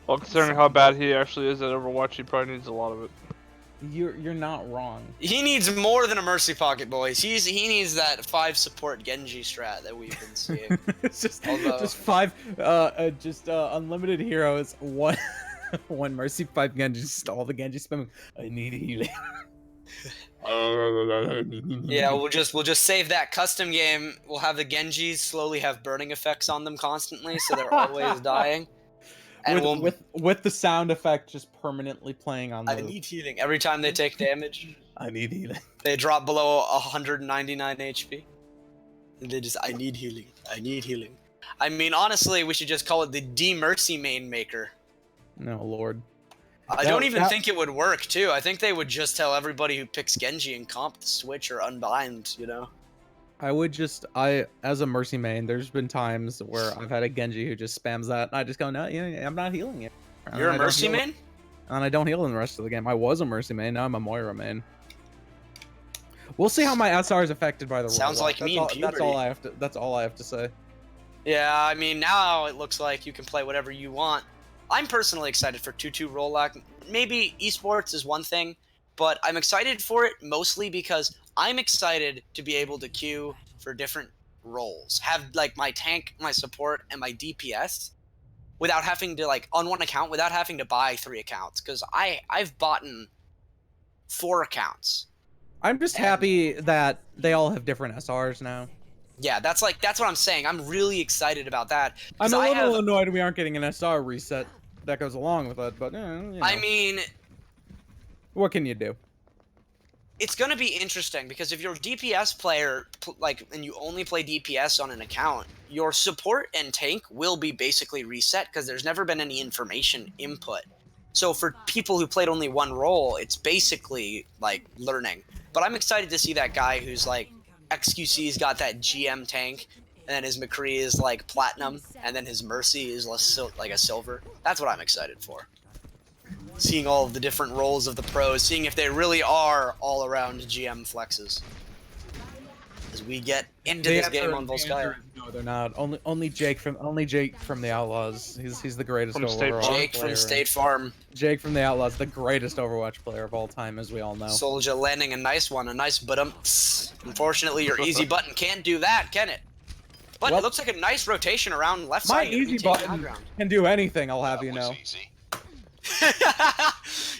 Well, considering how bad he actually is at Overwatch, he probably needs a lot of it. You're not wrong. He needs more than a Mercy Pocket, boys. He needs that 5 support Genji strat that we've been seeing. It's just 5 unlimited heroes, one Mercy, 5 Genji, just all the Genji spamming. I need healing. Yeah, we'll just save that custom game. We'll have the Genjis slowly have burning effects on them constantly, so they're always dying. And with the sound effect just permanently playing on. I need healing every time they take damage. I need healing. They drop below 199 HP. And they just, I need healing. I need healing. I mean, honestly, we should just call it the D-Mercy main maker. No, Lord. I don't even think it would work, too. I think they would just tell everybody who picks Genji in comp to switch or unbind, you know? As a Mercy main, there's been times where I've had a Genji who just spams that, and I just go, no, I'm not healing it. You're a Mercy main? And I don't heal in the rest of the game. I was a Mercy main, now I'm a Moira main. We'll see how my SR is affected by the Sounds like me in puberty. That's all I have to say. Yeah, I mean, now it looks like you can play whatever you want. I'm personally excited for 2-2 roll-lock. Maybe eSports is one thing, but I'm excited for it mostly because I'm excited to be able to queue for different roles. Have, like, my tank, my support, and my DPS without having to, like, on one account, without having to buy 3 accounts. Because I've bought 4 accounts. I'm just happy that they all have different SRs now. Yeah, that's what I'm saying. I'm really excited about that. I'm a little annoyed we aren't getting an SR reset that goes along with it, but you know. I mean, what can you do? It's going to be interesting because if you're a DPS player, and you only play DPS on an account, your support and tank will be basically reset because there's never been any information input. So for people who played only one role, it's basically like learning. But I'm excited to see that guy who's like XQC's got that GM tank, and then his McCree is like platinum, and then his Mercy is like a silver. That's what I'm excited for. Seeing all of the different roles of the pros, seeing if they really are all-around GM flexes. As we get into this game on Volskaya. No, they're not. Only Jake from the Outlaws. He's the greatest Overwatch player. Jake from State Farm. Jake from the Outlaws, the greatest Overwatch player of all time, as we all know. Soldier landing a nice one, a nice button. Unfortunately, your easy button can't do that, can it? But it looks like a nice rotation around left side. My easy button can do anything, I'll have you know. Easy.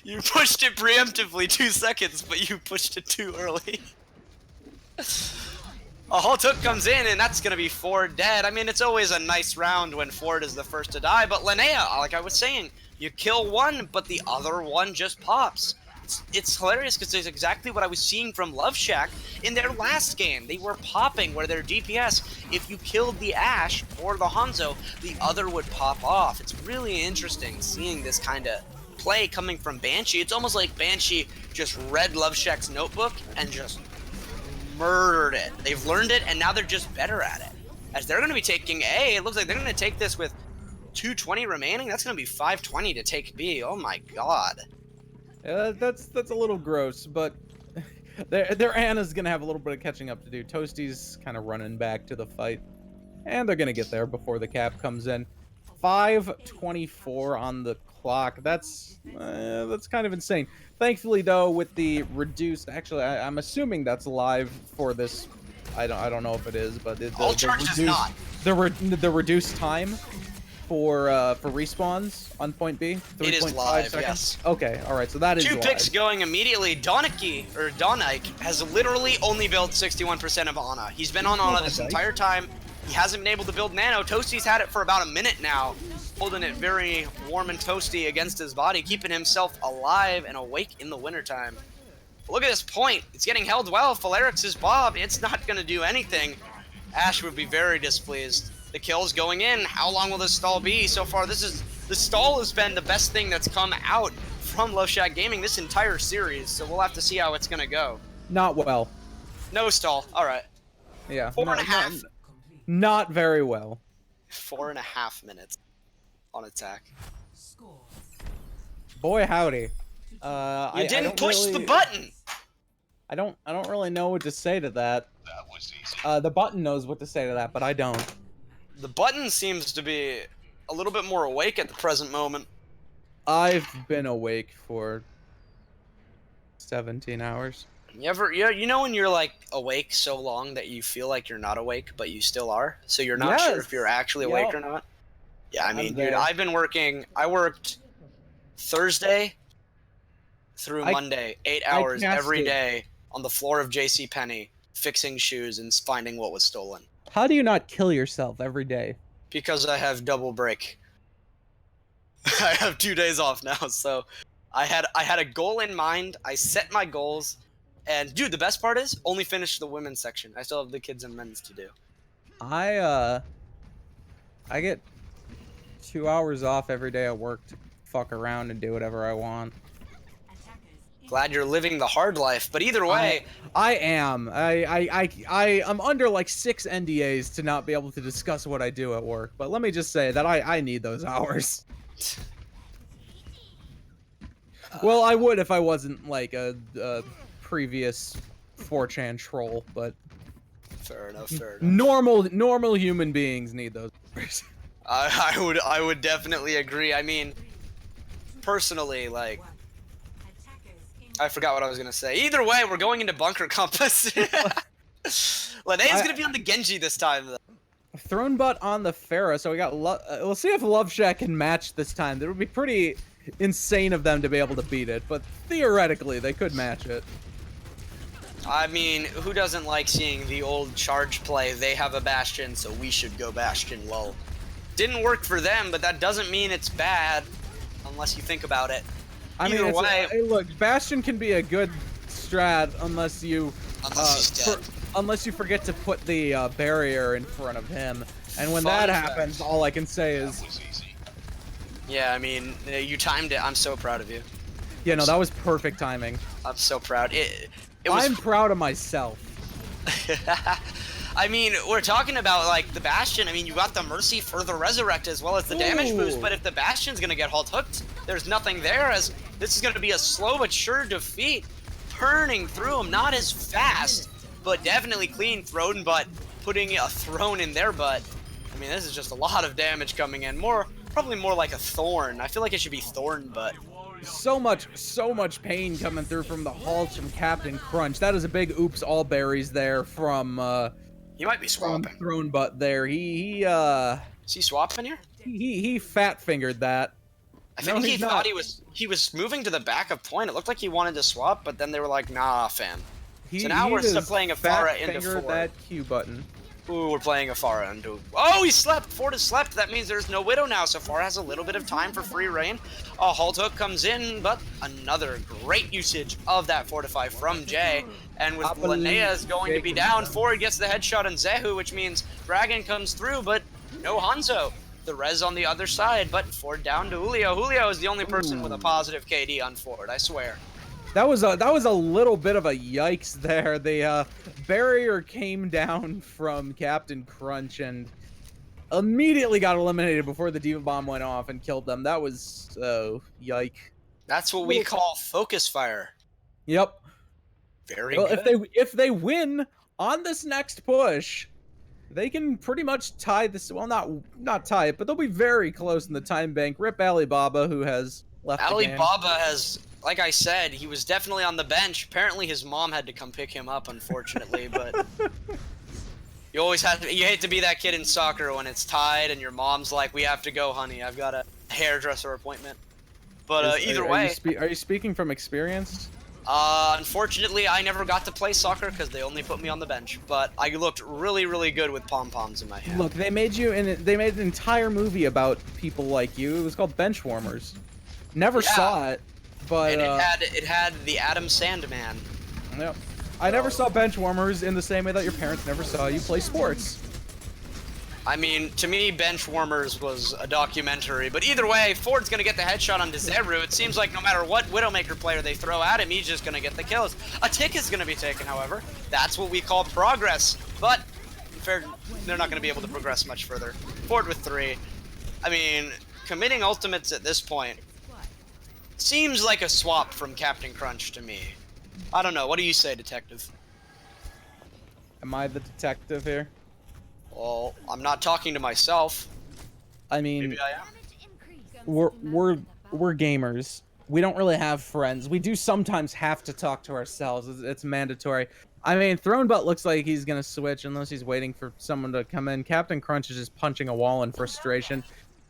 You pushed it preemptively 2 seconds, but you pushed it too early. A Halt Hook comes in, and that's going to be 4 dead. I mean, it's always a nice round when Ford is the first to die, but Linnea, like I was saying, you kill one, but the other one just pops. It's hilarious because it's exactly what I was seeing from Love Shack in their last game. They were popping where their DPS, if you killed the Ashe or the Hanzo, the other would pop off. It's really interesting seeing this kind of play coming from Banshee. It's almost like Banshee just read Love Shack's notebook and just murdered it. They've learned it, and now they're just better at it. As they're going to be taking A, it looks like they're going to take this with 220 remaining. That's going to be 520 to take B. Oh my god. That's a little gross, but their Ana's gonna have a little bit of catching up to do. Toasty's kind of running back to the fight, and they're gonna get there before the cap comes in. 5:24 on the clock. That's kind of insane. Thankfully, though, with the reduced, actually, I'm assuming that's live for this. I don't know if it is, but the reduced time for respawns on point B. It is live, yes. Okay, all right, so that is 2 live. picks going immediately. Donike has literally only built 61% of Ana. He's been on Ana this entire time. He hasn't been able to build Nano. Toasty's had it for about a minute now. holding it very warm and toasty against his body, keeping himself alive and awake in the wintertime. Look at this point. It's getting held well. Falarix's Bob, it's not going to do anything. Ash would be very displeased. The kill's going in. How long will this stall be? So far, the stall has been the best thing that's come out from Love Shack Gaming this entire series, so we'll have to see how it's going to go. Not well. No stall. All right. Yeah. 4.5. Not very well. 4.5 minutes on attack. Boy howdy. You didn't push the button. I don't really know what to say to that. That was easy. The button knows what to say to that, but I don't. The button seems to be a little bit more awake at the present moment. I've been awake for 17 hours. You know when you're like awake so long that you feel like you're not awake, but you still are? So you're not sure if you're actually awake or not? Yeah, I mean, dude, I've been working, I worked Thursday through Monday, 8 hours every day on the floor of JCPenney, fixing shoes and finding what was stolen. How do you not kill yourself every day? Because I have double break. I have 2 days off now, so I had a goal in mind. I set my goals, and dude, the best part is only finished the women's section. I still have the kids and men's to do. I get 2 hours off every day at work to fuck around and do whatever I want. Glad you're living the hard life, but either way, I am. I'm under like 6 NDAs to not be able to discuss what I do at work. But let me just say that I need those hours. Well, I would if I wasn't like a previous 4chan troll, but fair enough. normal human beings need those hours. I would definitely agree. I mean, personally, like, I forgot what I was gonna say. Either way, we're going into Bunker Compass. Linnea gonna be on the Genji this time, though. Throne butt on the Pharah, so we got. We'll see if Love Shack can match this time. It would be pretty insane of them to be able to beat it, but theoretically they could match it. I mean, who doesn't like seeing the old charge play? They have a Bastion, so we should go Bastion. Lol. Didn't work for them, but that doesn't mean it's bad, unless you think about it. Either way, hey, look, Bastion can be a good strat unless you unless you forget to put the barrier in front of him. And when that happens, all I can say is, yeah, I mean, you timed it. I'm so proud of you. Yeah, no, that was perfect timing. I'm so proud. It was. I'm proud of myself. I mean, we're talking about, like, the Bastion. I mean, you got the Mercy for the Resurrect as well as the damage boost, but if the Bastion's gonna get halt hooked, there's nothing there, as this is gonna be a slow but sure defeat. Turning through him, not as fast, but definitely clean throne butt, putting a throne in their butt. I mean, this is just a lot of damage coming in. Probably more like a thorn. I feel like it should be thorn butt. So much pain coming through from the halts from Captain Crunch. That is a big oops all berries there from He might be swapping. Throne butt there. Is he swapping here? He fat fingered that. I think he thought he was moving to the back of point. It looked like he wanted to swap, but then they were like, nah, fam. So now we're still playing a Pharah into 4. That Q button. Ooh, we're playing a Pharah into. Oh, he slept! Ford has slept. That means there's no Widow now, so Pharah has a little bit of time for free reign. A halt hook comes in, but another great usage of that Fortify from Jay. And with Linnea's going to be down, Ford gets the headshot on Zehu, which means Dragon comes through, but no Hanzo. The res on the other side, but Ford down to Julio. Julio is the only person with a positive KD on Ford, I swear. That was a little bit of a yikes there. The barrier came down from Captain Crunch and immediately got eliminated before the Diva Bomb went off and killed them. That was yike. That's what we call focus fire. Yep. Very good. If they win on this next push, they can pretty much tie this. Well, not tie it, but they'll be very close in the time bank. Rip Alibaba, who has left. Alibaba has, like I said, he was definitely on the bench. Apparently, his mom had to come pick him up, unfortunately. But you always you hate to be that kid in soccer when it's tied and your mom's like, "We have to go, honey. I've got a hairdresser appointment." But either way, are you speaking from experience? Unfortunately, I never got to play soccer because they only put me on the bench. But I looked really, really good with pom-poms in my hand. Look, they made an entire movie about people like you. It was called Bench Warmers. Never saw it, but and it had the Adam Sandman. Yep. I never saw Bench Warmers in the same way that your parents never saw you play sports. I mean, to me, Bench Warmers was a documentary, but either way, Ford's gonna get the headshot on Zeru. It seems like no matter what Widowmaker player they throw at him, he's just gonna get the kills. A tick is gonna be taken, however. That's what we call progress, but fair, they're not gonna be able to progress much further. Ford with 3. I mean, committing ultimates at this point seems like a swap from Captain Crunch to me. I don't know, what do you say, Detective? Am I the detective here? Well, I'm not talking to myself. I mean, Maybe I am. we're gamers. We don't really have friends. We do sometimes have to talk to ourselves. It's mandatory. I mean, Thronebutt looks like he's gonna switch unless he's waiting for someone to come in. Captain Crunch is just punching a wall in frustration.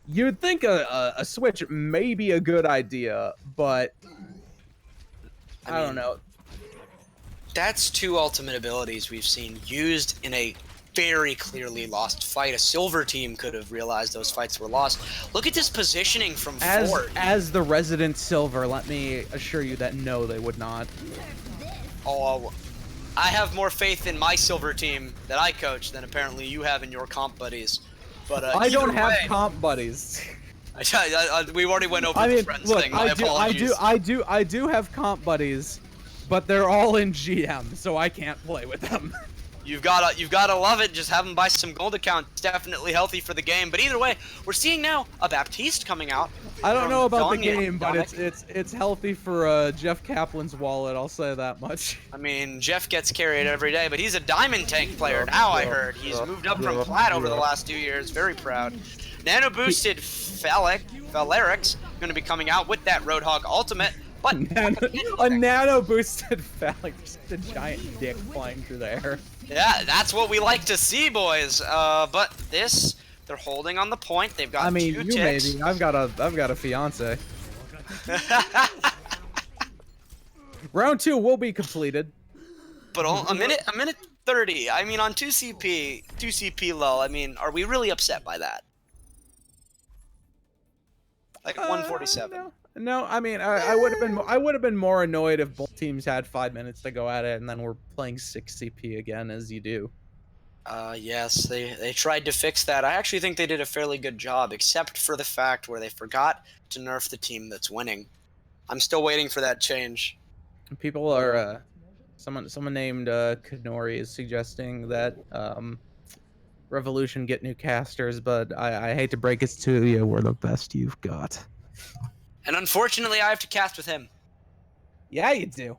You'd think a switch may be a good idea, but I don't know. That's 2 ultimate abilities we've seen used in a very clearly lost fight. A silver team could have realized those fights were lost. Look at this positioning from Ford. As the resident silver, let me assure you that no, they would not. Oh, I have more faith in my silver team that I coach than apparently you have in your comp buddies. But I don't have comp buddies. We already went over the friends thing. My apologies. I do have comp buddies, but they're all in GM, so I can't play with them. You've gotta love it. Just have him buy some gold account. It's definitely healthy for the game. But either way, we're seeing now a Baptiste coming out. I don't know about the game, but it's healthy for Jeff Kaplan's wallet. I'll say that much. I mean, Jeff gets carried every day, but he's a diamond tank player now. I heard he's moved up from plat over the last 2 years. Very proud. Nano boosted Phalerix going to be coming out with that Roadhog ultimate. But a nano boosted phallic, just a giant dick flying through the air. Yeah, that's what we like to see, boys. But this, they're holding on the point. They've got 2 ticks. Maybe. I've got a fiance. Round 2 will be completed. But a minute 30. I mean, on 2 CP low. I mean, are we really upset by that? Like 147. No, I mean, I would have been more annoyed if both teams had 5 minutes to go at it, and then we're playing 6 CP again, as you do. Yes, they tried to fix that. I actually think they did a fairly good job, except for the fact where they forgot to nerf the team that's winning. I'm still waiting for that change. People are, someone named Kanori is suggesting that Revolution get new casters, but I hate to break it to you, we're the best you've got. And unfortunately, I have to cast with him. Yeah, you do.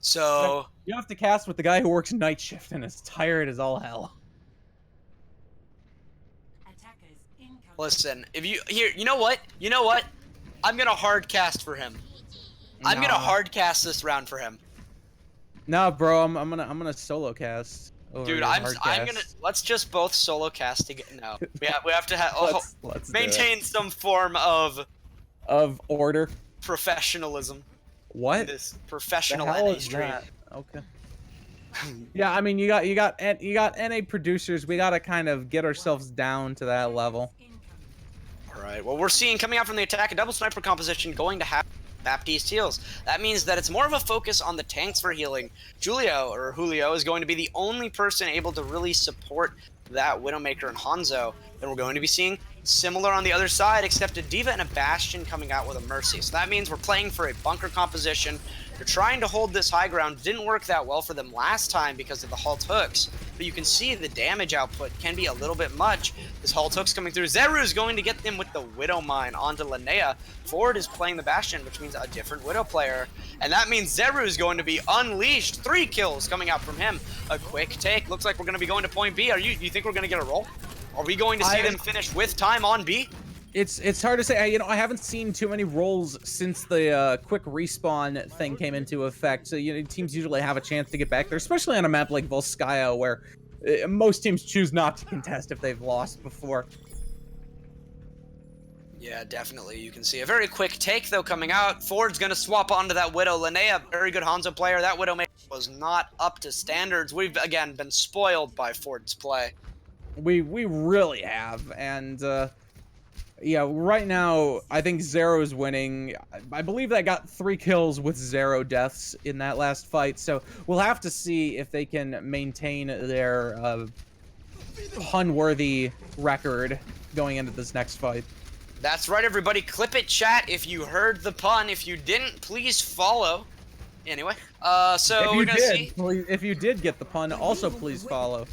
So you have to cast with the guy who works night shift and is tired as all hell. Listen, if you know what? I'm gonna hard cast for him. I'm gonna hard cast this round for him. No, bro, I'm gonna solo cast. Dude, I'm gonna let's just both solo cast together. No, we have to have let's maintain some form of order, professionalism. What? This professional the hell NA is stream. that? Okay. Yeah, I mean, you got NA producers. We gotta kind of get ourselves down to that level. All right. Well, we're seeing coming out from the attack a double sniper composition going to have Baptiste heals. That means that it's more of a focus on the tanks for healing. Julio is going to be the only person able to really support that Widowmaker and Hanzo. Then we're going to be seeing similar on the other side, except a D.Va and a Bastion coming out with a Mercy. So that means we're playing for a bunker composition. They're trying to hold this high ground. Didn't work that well for them last time because of the halt hooks. But you can see the damage output can be a little bit much. This halt hook's coming through. Zeru is going to get them with the Widow Mine onto Linnea. Ford is playing the Bastion, which means a different Widow player. And that means Zeru is going to be unleashed. 3 kills coming out from him. A quick take. Looks like we're going to be going to point B. Do you think we're going to get a roll? Are we going to see them finish with time on B? It's hard to say. I haven't seen too many rolls since the quick respawn thing came into effect. So teams usually have a chance to get back there, especially on a map like Volskaya, where most teams choose not to contest if they've lost before. Yeah, definitely. You can see a very quick take, though, coming out. Ford's going to swap onto that Widow. Linnea, very good Hanzo player. That Widow was not up to standards. We've, again, been spoiled by Ford's play. We really have, and yeah, right now I think Zero's winning. I believe they got 3 kills with 0 deaths in that last fight, so we'll have to see if they can maintain their pun-worthy record going into this next fight. That's right, everybody. Clip it, chat, if you heard the pun. If you didn't, please follow. Anyway, so we're gonna see. If you did get the pun, also please follow.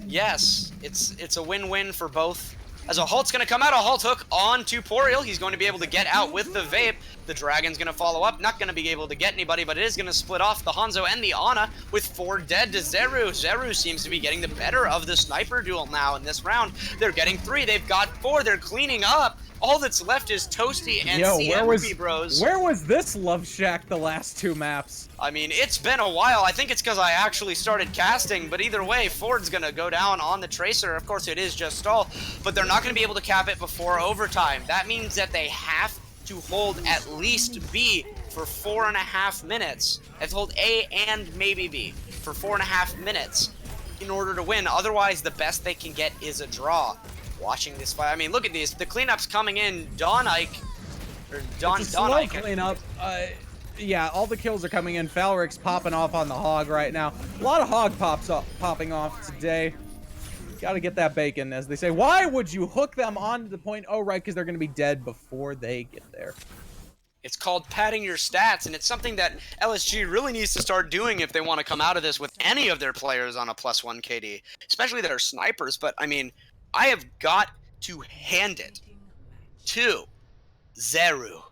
Yes, it's a win-win for both. As a Halt's gonna come out, a Halt hook on to Poriel. He's going to be able to get out with the vape. The Dragon's gonna follow up, not gonna be able to get anybody, but it is gonna split off the Hanzo and the Ana with 4 dead to Zeru. Zeru seems to be getting the better of the sniper duel now in this round. They're getting 3, they've got 4, they're cleaning up. All that's left is Toasty and CMB Bros. Where was this Love Shack the last 2 maps? I mean, it's been a while. I think it's because I actually started casting, but either way, Ford's going to go down on the Tracer. Of course, it is just stall, but they're not going to be able to cap it before overtime. That means that they have to hold at least B for 4.5 minutes. They have to hold A and maybe B for 4.5 minutes in order to win. Otherwise, the best they can get is a draw. Watching this fight, I mean, look at these. The cleanup's coming in. Don Ike, or Don Ike. Cleanup. Yeah, all the kills are coming in. Falric's popping off on the Hog right now. A lot of Hog popping off today. Gotta get that bacon, as they say. Why would you hook them onto the point? Oh, right, because they're gonna be dead before they get there. It's called padding your stats, and it's something that LSG really needs to start doing if they want to come out of this with any of their players on a +1 KD, especially their snipers. But I mean, I have got to hand it to Zeru.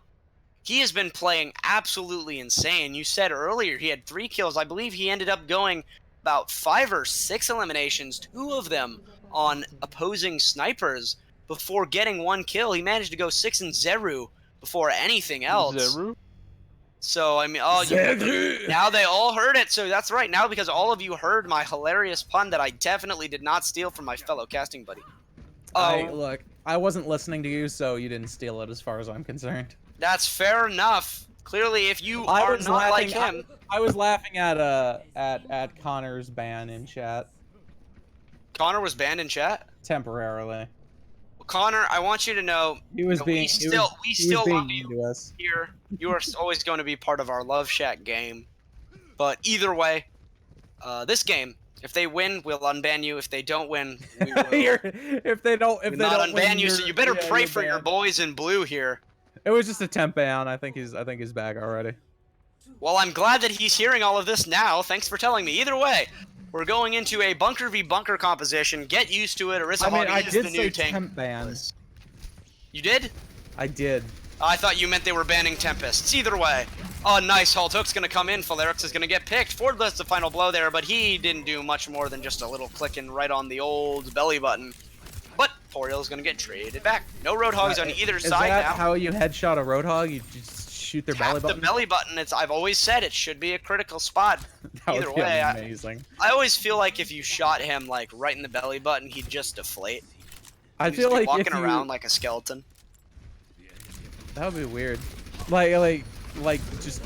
He has been playing absolutely insane. You said earlier he had 3 kills. I believe he ended up going about 5 or 6 eliminations, 2 of them on opposing snipers before getting 1 kill. He managed to go 6 in Zeru before anything else. Zeru? So, I mean, now they all heard it. So that's right. Now, because all of you heard my hilarious pun that I definitely did not steal from my fellow casting buddy. Look, I wasn't listening to you, so you didn't steal it as far as I'm concerned. That's fair enough. Clearly, if you are not like him... I was laughing at Connor's ban in chat. Connor was banned in chat? Temporarily. Connor, I want you to know we still love you here. You are always going to be part of our Love Shack game. But either way, this game, if they win, we'll unban you. If they don't win, we will if they don't unban you. So you better pray for your boys in blue here. It was just a temp ban. I think he's back already. Well, I'm glad that he's hearing all of this now. Thanks for telling me. Either way, we're going into a bunker v bunker composition. Get used to it. Arisa Hog is the new tank. Temp ban. You did? I did. I thought you meant they were banning Tempests. Either way. Oh, nice. Halt hook's going to come in. Falerix is going to get picked. Ford does the final blow there, but he didn't do much more than just a little clicking right on the old belly button. But Poriel's going to get traded back. No Roadhogs on either side now. Is that how you headshot a Roadhog? You just shoot their belly button? The belly button. I've always said it should be a critical spot. That Either would be way, amazing. I always feel like if you shot him like right in the belly button, he'd just deflate. I feel like walking around like a skeleton. That would be weird. Like just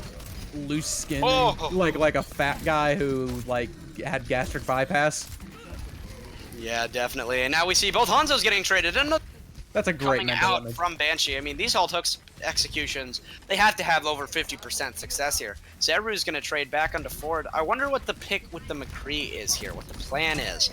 loose skin, like a fat guy who like had gastric bypass. Yeah, definitely. And now we see both Hanzos getting traded. And that's a great coming out from Banshee. I mean, these Halt hooks executions, they have to have over 50% success here. Zeru's going to trade back onto Ford. I wonder what the pick with the McCree is here, what the plan is.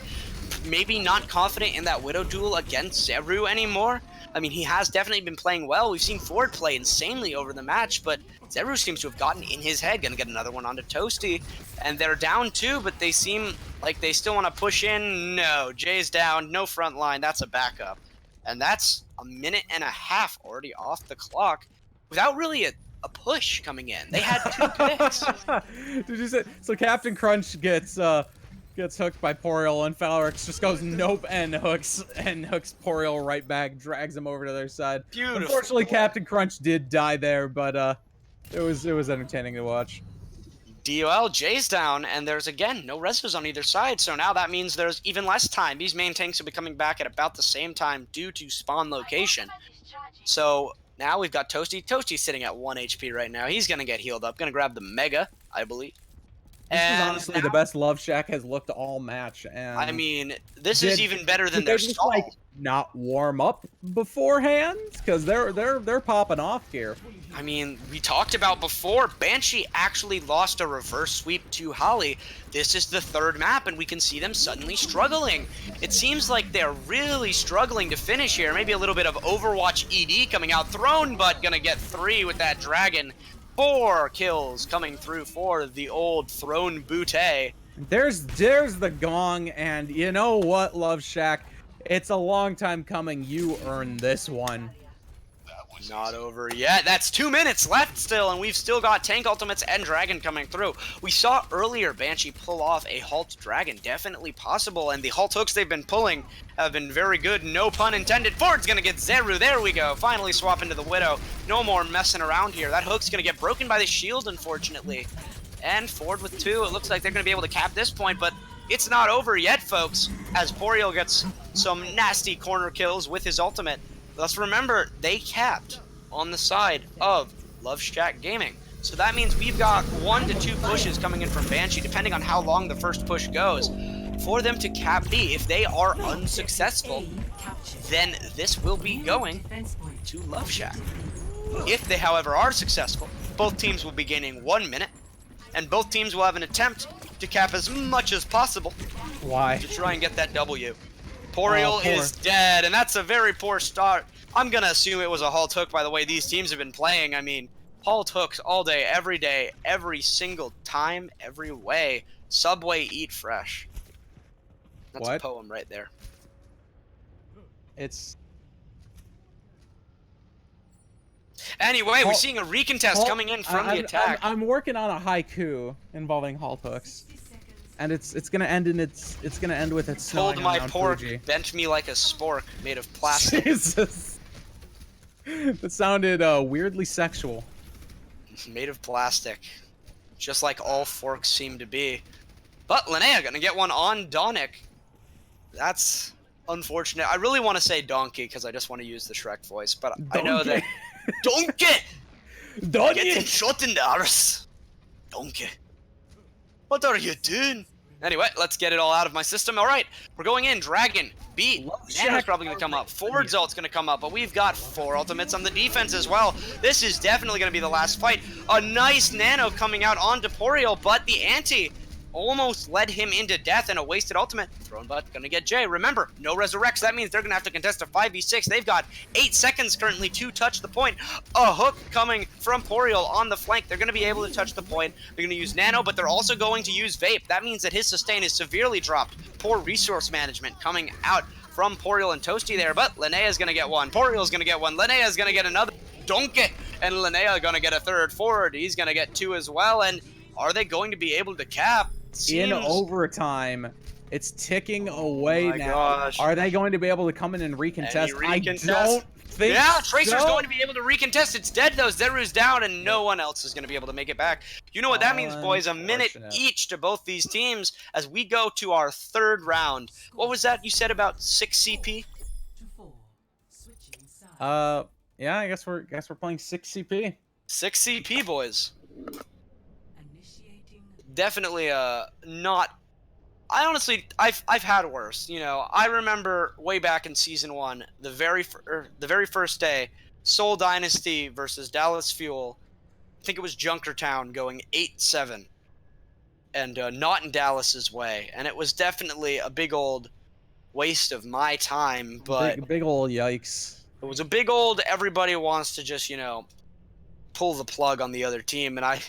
Maybe not confident in that Widow duel against Zeru anymore. I mean, he has definitely been playing well. We've seen Ford play insanely over the match, but Zeru seems to have gotten in his head. Gonna get another one onto Toasty. And they're down 2, but they seem like they still want to push in. No, Jay's down. No front line. That's a backup. And that's a minute and a half already off the clock without really a push coming in. They had 2 picks. Did you say so? Captain Crunch gets hooked by Poriel, and Falrix just goes nope and hooks Poriel right back, drags him over to their side. Beautiful. Unfortunately, Captain Crunch did die there, but it was entertaining to watch. DOL, Jay's down, and there's again no resos on either side, so now that means there's even less time. These main tanks will be coming back at about the same time due to spawn location. So now we've got Toasty. Toasty's sitting at 1 HP right now. He's gonna get healed up. Gonna grab the Mega, I believe. This is And honestly now, the best Love Shack has looked all match, and I mean, this is even better than did their they just stall. like not warm up beforehand? Because they're popping off here. I mean, we talked about before, Banshee actually lost a reverse sweep to Holly. This is the third map, and we can see them suddenly struggling. It seems like they're really struggling to finish here. Maybe a little bit of Overwatch ED coming out. Thrown, but gonna get 3 with that dragon. 4 kills coming through for the old Throne Butte. There's the gong, and you know what, Love Shack? It's a long time coming. You earned this one. Not over yet. That's 2 minutes left still, and we've still got tank ultimates and dragon coming through. We saw earlier Banshee pull off a halt dragon. Definitely possible, and the halt hooks they've been pulling have been very good. No pun intended. Ford's gonna get Zeru. There we go. Finally swap into the Widow. No more messing around here. That hook's gonna get broken by the shield, unfortunately. And Ford with 2. It looks like they're gonna be able to cap this point, but it's not over yet, folks, as Poriel gets some nasty corner kills with his ultimate. Let's remember, they capped on the side of Love Shack Gaming. So that means we've got 1 to 2 pushes coming in from Banshee, depending on how long the first push goes, for them to cap B. If they are unsuccessful, then this will be going to Love Shack. If they, however, are successful, both teams will be gaining 1 minute, and both teams will have an attempt to cap as much as possible. Why? To try and get that W. Poriel poor. is dead, and that's a very poor start. I'm gonna assume it was a halt hook by the way these teams have been playing. I mean, halt hooks all day, every single time, every way. Subway eat fresh. That's What? a poem right there. It's Anyway, we're seeing a recontest coming in from the attack. I'm working on a haiku involving halt hooks, and it's gonna end with it snowing Told on my Mount pork, Fuji. bent me like a spork made of plastic. Jesus, that sounded weirdly sexual. Made of plastic. Just like all forks seem to be. But Linnea gonna get one on Donic. That's unfortunate. I really want to say donkey because I just want to use the Shrek voice, but I know that donkey. Donkey. Get him shot in the arse. Donkey. What are you doing? Anyway, let's get it all out of my system. All right, we're going in. Dragon, B. Nano's probably going to come up. Ford's ult's going to come up, but we've got 4 ultimates on the defense as well. This is definitely going to be the last fight. A nice Nano coming out onto Poriel, but the anti almost led him into death, and a wasted ultimate. Thrown butt, gonna get Jay. Remember, no resurrects. That means they're gonna have to contest a 5v6. They've got 8 seconds currently to touch the point. A hook coming from Poriel on the flank. They're gonna be able to touch the point. They're gonna use Nano, but they're also going to use Vape. That means that his sustain is severely dropped. Poor resource management coming out from Poriel and Toasty there, but Linnea's gonna get one. Poriel's gonna get one. Linnea's gonna get another. Donkey! And Linnea gonna get a third. Ford, he's gonna get 2 as well, and are they going to be able to cap? In overtime, it's ticking away my now. gosh. Are they going to be able to come in and recontest? Any recontest? I don't think Yeah, Tracer's so. going to be able to recontest. It's dead though. Zeru's down, and no one else is going to be able to make it back. You know what that means, boys? A minute Unfortunate. each to both these teams as we go to our 3rd round. What was that you said about 6 CP? Yeah, I guess we're playing 6 CP. 6 CP, boys. Definitely not. I honestly, I've had worse. You know, I remember way back in season 1, the very first day, Seoul Dynasty versus Dallas Fuel. I think it was Junkertown going 8-7, and not in Dallas's way. And it was definitely a big old waste of my time. But Big old yikes. it was a big old. Everybody wants to just pull the plug on the other team, and I.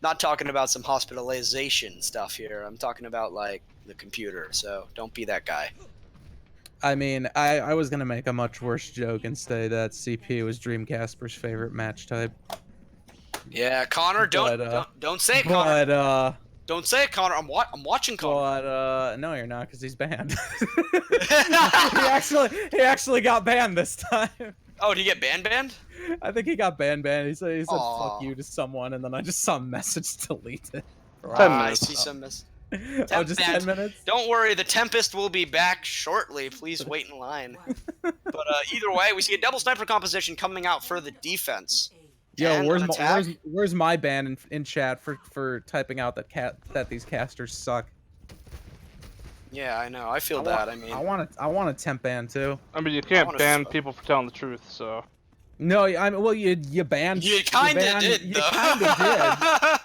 Not talking about some hospitalization stuff here. I'm talking about, like, the computer, so don't be that guy. I mean, I was gonna make a much worse joke and say that CP was Dream Casper's favorite match type. Yeah, Connor, don't say it, Connor. But Don't say it, Connor. I'm watching Connor. But no, you're not, because he's banned. he actually got banned this time. Oh, did he get banned? I think he got banned. He said Aw. fuck you to someone, and then I just saw a message deleted. I see some Oh, just 10 minutes? Don't worry, the Tempest will be back shortly. Please wait in line. But either way, we see a double sniper composition coming out for the defense. Yo, And an attack. where's my ban in chat for typing out that these casters suck? Yeah, I know. I feel bad. I mean, I want a temp ban too. I mean, you can't wanna ban fuck. people for telling the truth, so. No, I mean, well, you banned. you kinda did, You though. kinda did.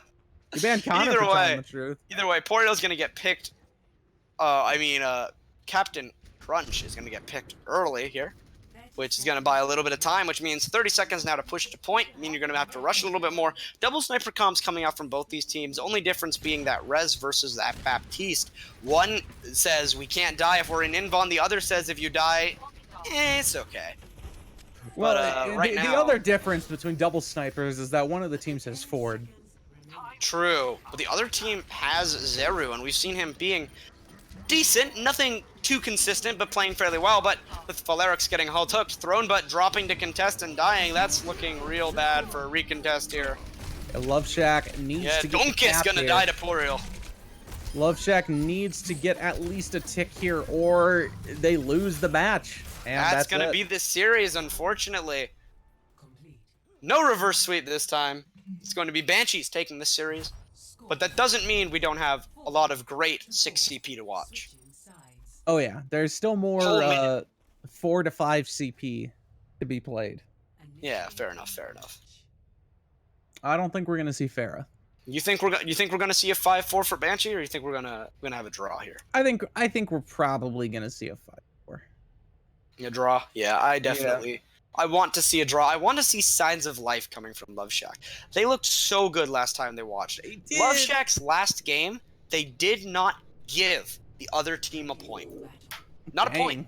You banned Connor Either for way. telling the truth. Either way, Porio's gonna get picked. Captain Crunch is gonna get picked early here, which is gonna buy a little bit of time, which means 30 seconds now to push to point. I mean, you're gonna have to rush a little bit more. Double sniper comms coming out from both these teams. Only difference being that Rez versus that Baptiste. One says we can't die if we're in invuln. The other says if you die, it's okay. Well, But right the now, other difference between double snipers is that one of the teams has Ford. true, but the other team has Zeru, and we've seen him being decent, nothing too consistent, but playing fairly well. But with Falerix getting hull hooked, thrown but dropping to contest and dying, that's looking real bad for a recontest here. Love Shack needs Yeah, to get the Donkey's cap gonna here. die to Poriel. Love Shack needs to get at least a tick here, or they lose the match. And That's gonna it. be the series, unfortunately. No reverse sweep this time. It's going to be Banshees taking this series. But that doesn't mean we don't have a lot of great 6 CP to watch. Oh yeah, there's still more Whole minute. 4 to 5 CP to be played. Yeah, fair enough, fair enough. I don't think we're gonna see Farah. You think we're gonna see a 5-4 for Banshee, or you think we're gonna have a draw here? I think we're probably gonna see a 5-4. A draw? Yeah, I definitely. I want to see a draw. I want to see signs of life coming from Love Shack. They looked so good last time they watched. Love Shack's last game, they did not give the other team a point. Not a point.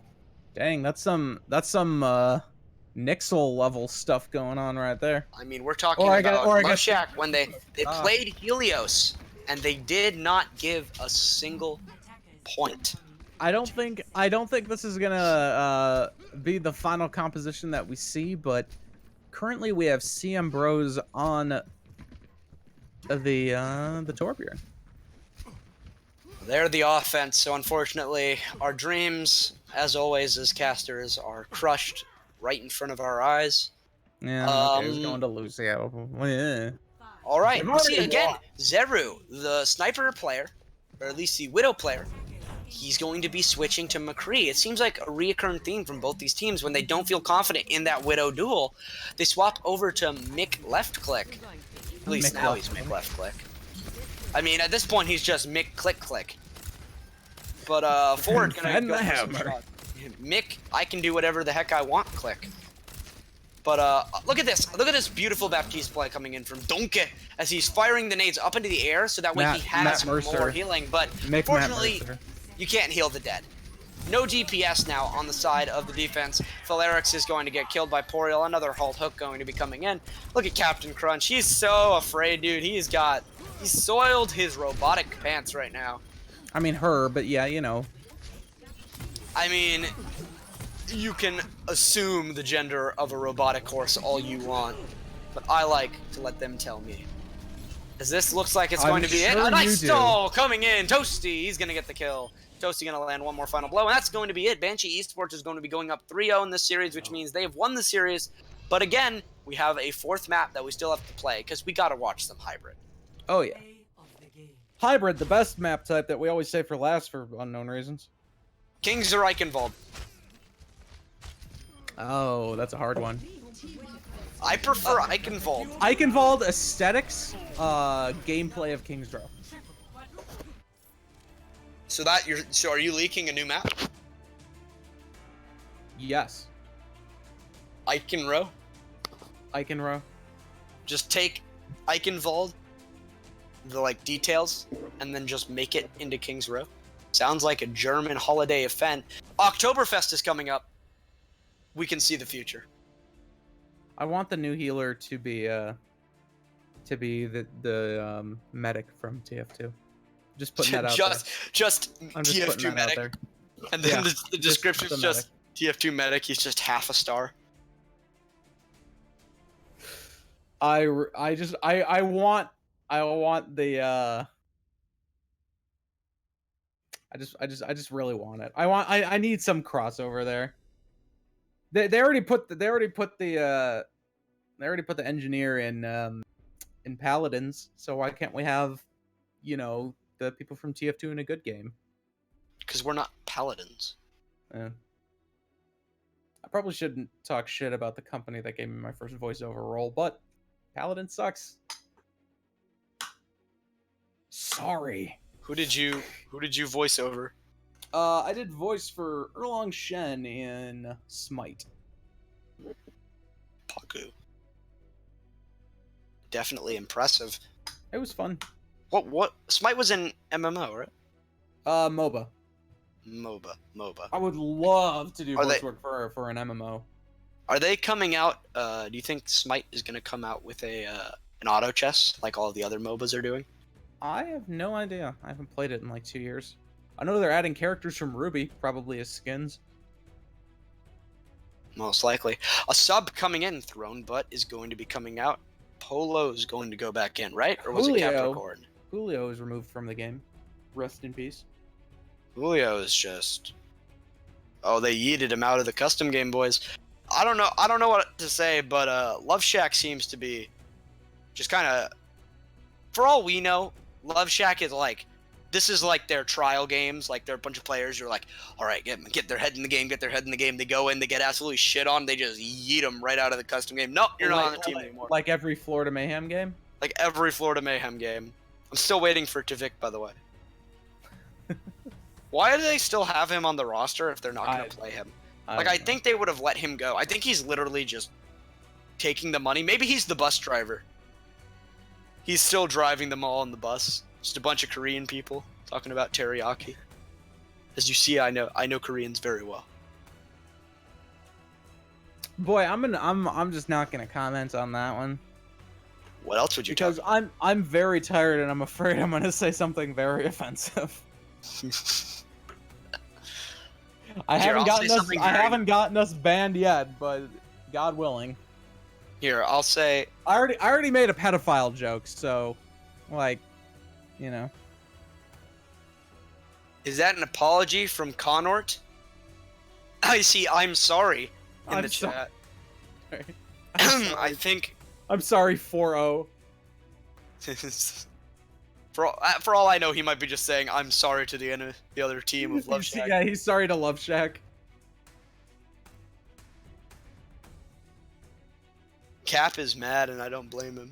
Dang, that's some Nixel level stuff going on right there. I mean, we're talking about I Love guess- Shack when they played Helios and they did not give a single point. I don't think this is gonna be the final composition that we see, but currently we have CM Bros on the Torbjorn. They're the offense, so unfortunately, our dreams, as always, as casters, are crushed right in front of our eyes. Yeah, okay, he's going to Lucio. Yeah. All right, see again, Zeru, the sniper player, or at least the Widow player. He's going to be switching to McCree. It seems like a reoccurring theme from both these teams. When they don't feel confident in that Widow duel, they swap over to Mick left click. At least now he's Mick left click. I mean, at this point, he's just Mick click click. But Ford gonna go for some shot. Mick, I can do whatever the heck I want click. But look at this. Look at this beautiful Baptiste play coming in from Donkey as he's firing the nades up into the air so that way he has more healing. But fortunately, you can't heal the dead. No DPS now on the side of the defense. Falerix is going to get killed by Poriel. Another halt hook going to be coming in. Look at Captain Crunch. He's so afraid, dude. He's soiled his robotic pants right now. I mean her, but yeah, you know. I mean, you can assume the gender of a robotic horse all you want, but I like to let them tell me. As this looks like it's going to be it. A nice stall coming in. Toasty, he's going to get the kill. Toasty going to land one more final blow, and that's going to be it. Banshee eSports is going to be going up 3-0 in this series, which means they have won the series. But again, we have a fourth map that we still have to play, because we got to watch some Hybrid. Oh, yeah. Hybrid, the best map type that we always say for last for unknown reasons. Kings or Eichenwald? Oh, that's a hard one. I prefer Eichenwald. Eichenwald aesthetics, gameplay of King's Row. So are you leaking a new map? Yes. Eichenrow? Eichenrow. Just take Eichenwald, the details, and then just make it into King's Row. Sounds like a German holiday event. Oktoberfest is coming up. We can see the future. I want the new healer to be the medic from TF2. Just putting that out there. Just I'm just TF2 medic. there. And then Yeah, the description's just TF2 medic. He's just half a star. I want the I just really want it. I need some crossover there. They already put the engineer in Paladins, so why can't we have, the people from TF2 in a good game? Because we're not paladins. I probably shouldn't talk shit about the company that gave me my first voiceover role, but Paladin sucks. Sorry. Who did you voice over? I did voice for Erlong Shen in Smite. Paku. Definitely impressive. It was fun. What? Smite was in MMO, right? MOBA. MOBA. I would love to do Are voice they- work for an MMO. Are they coming out? Do you think Smite is going to come out with an auto chess like all the other MOBAs are doing? I have no idea. I haven't played it in like 2 years. I know they're adding characters from Ruby, probably as skins. Most likely. A sub coming in, Throne Butt, is going to be coming out. Polo is going to go back in, right? Or was it Julio. Capricorn? Julio is removed from the game. Rest in peace. Julio is just... Oh, they yeeted him out of the custom game, boys. I don't know what to say, but Love Shack seems to be just kind of... For all we know, Love Shack is like... This is like their trial games. Like, they're a bunch of players. You're like, all right, get their head in the game, They go in, they get absolutely shit on. They just yeet them right out of the custom game. Nope, you're not on the team anymore. Like every Florida Mayhem game? Like every Florida Mayhem game. I'm still waiting for Tavik, by the way. Why do they still have him on the roster if they're not going to play him? I think they would have let him go. I think he's literally just taking the money. Maybe he's the bus driver. He's still driving them all on the bus. Just a bunch of Korean people talking about teriyaki. As you see, I know Koreans very well. Boy, I'm just not gonna comment on that one. What else would you Because I'm very tired and I'm afraid I'm gonna say something very offensive. I haven't gotten us banned yet, but God willing. Here, I'll say... I already made a pedophile joke, so like, you know. Is that an apology from Conort? I see, I'm sorry in the chat. I think... I'm sorry, 4-0. For all I know, he might be just saying, I'm sorry to the other team of Love Shack. Yeah, he's sorry to Love Shack. Cap is mad, and I don't blame him.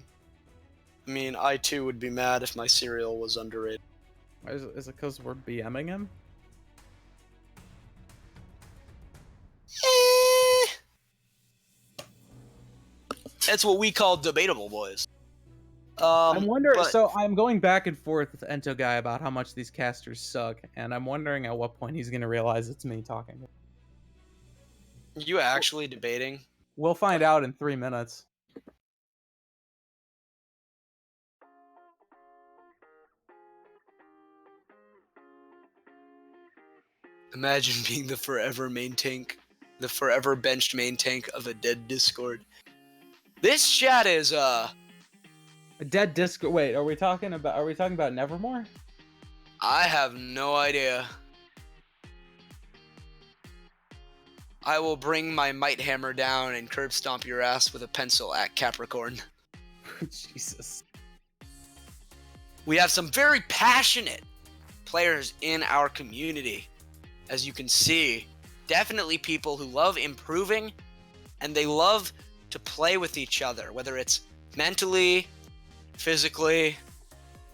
I mean, I too would be mad if my cereal was underrated. Is it because we're BMing him? That's what we call debatable, boys. I'm wondering. So I'm going back and forth with Ento Guy about how much these casters suck, and I'm wondering at what point he's gonna realize it's me talking. You actually debating? We'll find out in 3 minutes. Imagine being the forever main tank, the forever benched main tank of a dead Discord. This chat is A dead Discord. Wait, are we talking about Nevermore? I have no idea. I will bring my might hammer down and curb stomp your ass with a pencil at Capricorn. Jesus. We have some very passionate players in our community. As you can see, definitely people who love improving and they love to play with each other, whether it's mentally, physically,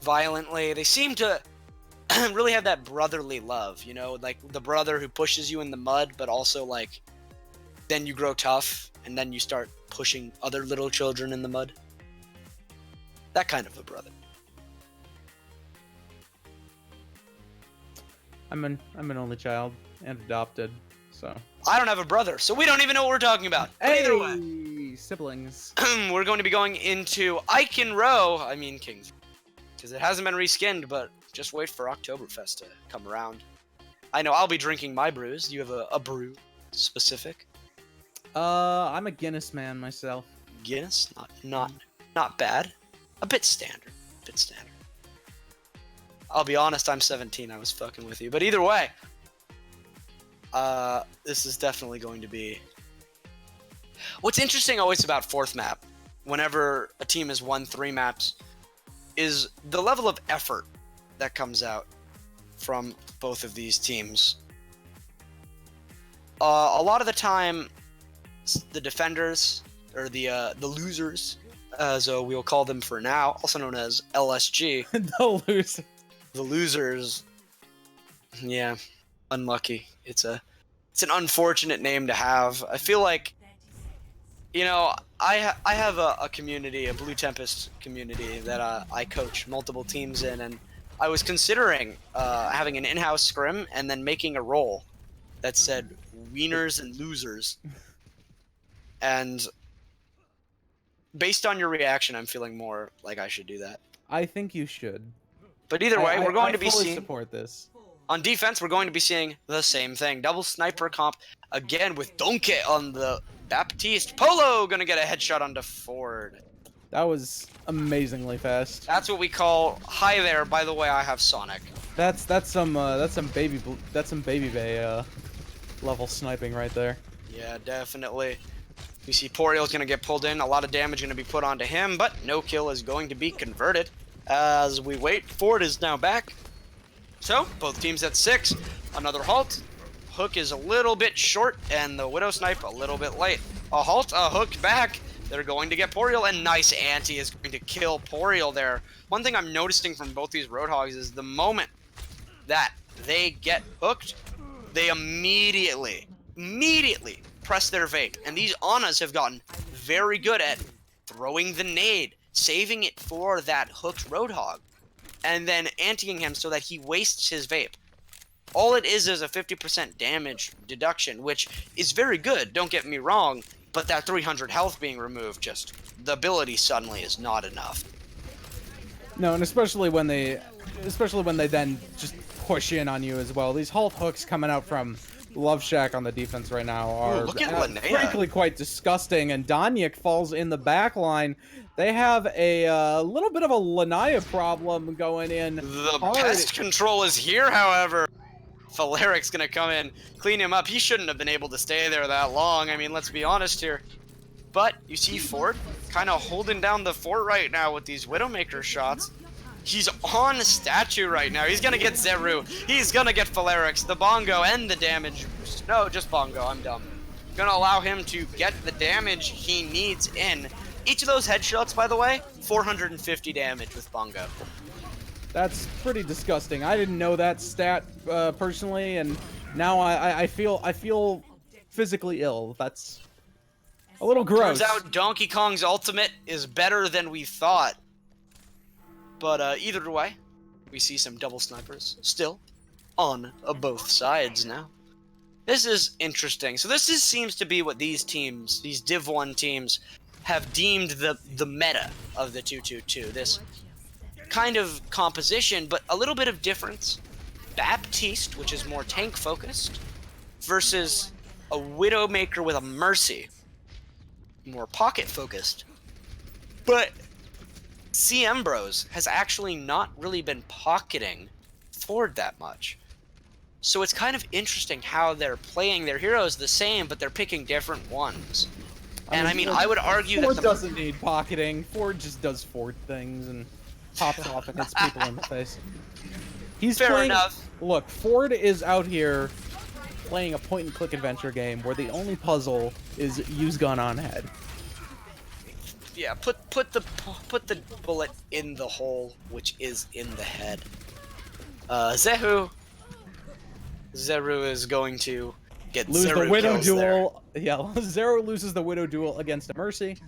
violently. They seem to really have that brotherly love, you know, like the brother who pushes you in the mud, but also like then you grow tough and then you start pushing other little children in the mud. That kind of a brother. I'm an only child and adopted, so. I don't have a brother, so we don't even know what we're talking about. Hey, Either way, siblings. we're going to be going into Icon Row, I mean Kings, because it hasn't been reskinned, but just wait for Oktoberfest to come around. I know I'll be drinking my brews. Do you have a brew specific? I'm a Guinness man myself. Guinness, not bad. A bit standard. I'll be honest, I'm 17. I was fucking with you. But either way, this is definitely going to be... What's interesting always about fourth map, whenever a team has won 3 maps, is the level of effort that comes out from both of these teams. A lot of the time, the defenders, or the losers, as we'll call them for now, also known as LSG. The loser. The losers, yeah, unlucky. It's an unfortunate name to have. I feel like, you know, I have a community, a Blue Tempest community that I coach multiple teams in, and I was considering having an in-house scrim and then making a role that said wieners and losers. And based on your reaction, I'm feeling more like I should do that. I think you should. But either way, we're going to be fully seeing... support this. On defense, we're going to be seeing the same thing. Double sniper comp, again with Donkey on the Baptiste. Polo gonna get a headshot onto Ford. That was amazingly fast. That's what we call, hi there, by the way, I have Sonic. That's some baby bay level sniping right there. Yeah, definitely. We see Poriel's gonna get pulled in, a lot of damage gonna be put onto him, but no kill is going to be converted. As we wait, Ford is now back. So, both teams at 6. Another halt. Hook is a little bit short, and the Widow Snipe a little bit late. A halt, a hook back. They're going to get Poriel, and nice anti is going to kill Poriel there. One thing I'm noticing from both these Roadhogs is the moment that they get hooked, they immediately press their vape. And these Anas have gotten very good at throwing the nade, saving it for that hooked Roadhog, and then antiing him so that he wastes his vape. All it is a 50% damage deduction, which is very good, don't get me wrong, but that 300 health being removed, just, the ability suddenly is not enough. No, and especially when they then just push in on you as well. These halt hooks coming out from Love Shack on the defense right now are frankly quite disgusting, and Danyik falls in the back line. They have a little bit of a Lanaya problem going in. The hard. pest control is here, however. Faleric's gonna come in, clean him up. He shouldn't have been able to stay there that long. I mean, let's be honest here. But you see Ford kind of holding down the fort right now with these Widowmaker shots. He's on statue right now. He's gonna get Zeru. He's gonna get Falerix, the Bongo, and the damage. No, just Bongo. I'm dumb. Gonna allow him to get the damage he needs in. Each of those headshots, by the way, 450 damage with Bongo. That's pretty disgusting. I didn't know that stat personally, and now I feel physically ill. That's a little gross. Turns out Donkey Kong's ultimate is better than we thought. But either way, we see some double snipers still on both sides now. This is interesting. So this seems to be what these teams, these Div 1 teams, have deemed the meta of the 2-2-2. This kind of composition, but a little bit of difference. Baptiste, which is more tank focused, versus a Widowmaker with a Mercy, more pocket focused. But CM Bros has actually not really been pocketing Ford that much. So it's kind of interesting how they're playing their heroes the same, but they're picking different ones. And I mean, I would argue Ford that doesn't need pocketing. Ford just does Ford things and pops off and hits people in the face. He's Fair playing, enough. Look, Ford is out here playing a point-and-click adventure game where the only puzzle is use gun on head. Yeah, put the bullet in the hole, which is in the head. Zeru is going to get Lose Zeru the Widow kills duel. Yeah, Zero loses the Widow duel against a Mercy.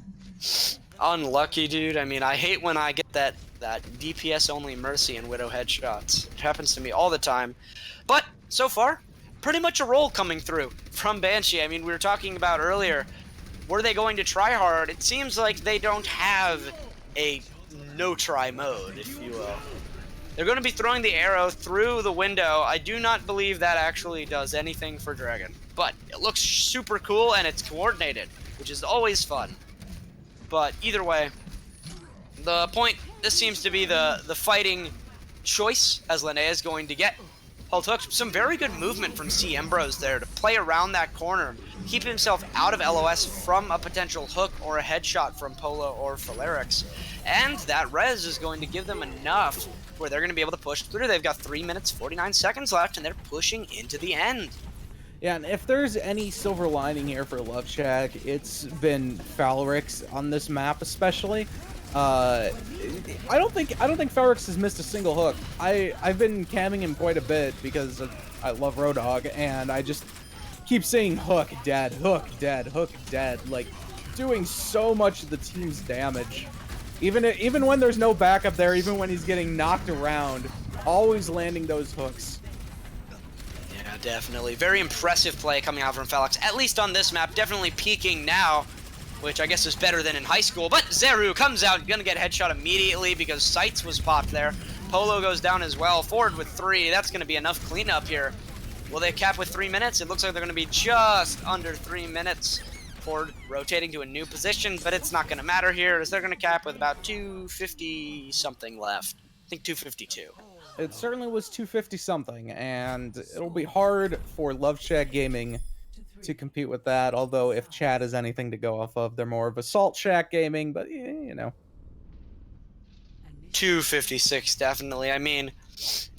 Unlucky, dude. I mean, I hate when I get that DPS only Mercy and Widow headshots. It happens to me all the time. But so far, pretty much a roll coming through from Banshee. I mean, we were talking about earlier, were they going to try hard? It seems like they don't have a no-try mode, if you will. They're going to be throwing the arrow through the window. I do not believe that actually does anything for Dragon. But it looks super cool, and it's coordinated, which is always fun. But either way, the point, this seems to be the fighting choice, as Linnea is going to get hold hooks. Some very good movement from CM Bros there to play around that corner, keep himself out of LOS from a potential hook or a headshot from Polo or Falerix. And that res is going to give them enough where they're going to be able to push through. They've got 3 minutes, 49 seconds left, and they're pushing into the end. Yeah, and if there's any silver lining here for Love Shack, it's been Falerix on this map especially. I don't think Falerix has missed a single hook. I've been camming him quite a bit because I love Roadhog, and I just keep saying hook dead, hook dead, hook dead, like doing so much of the team's damage. Even when there's no backup there, even when he's getting knocked around, always landing those hooks. Yeah, definitely. Very impressive play coming out from Falerix, at least on this map. Definitely peaking now, which I guess is better than in high school. But Zeru comes out, gonna get headshot immediately because Sights was popped there. Polo goes down as well. Forward with 3. That's gonna be enough cleanup here. Will they cap with 3 minutes? It looks like they're gonna be just under 3 minutes. Forward rotating to a new position, but it's not gonna matter here as they're gonna cap with about 250 something left. I think 252. It certainly was 250 something, and it'll be hard for Love Shack Gaming to compete with that, although if chat is anything to go off of, they're more of Assault Shack Gaming, but you know. 256 definitely. I mean,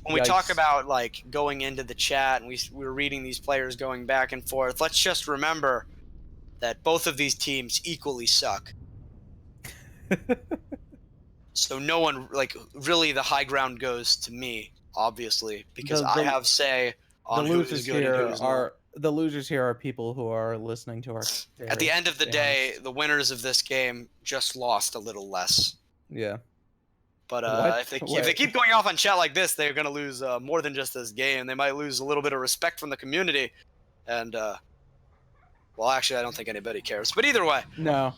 when we talk about like going into the chat and we were reading these players going back and forth, let's just remember that both of these teams equally suck. So no one, like, really the high ground goes to me, obviously, because I have say on who is good and who is not. The losers here are people who are listening to our... At the end of the day, the winners of this game just lost a little less. Yeah. But if they keep going off on chat like this, they're going to lose more than just this game. They might lose a little bit of respect from the community. And, well, actually, I don't think anybody cares. But either way. No.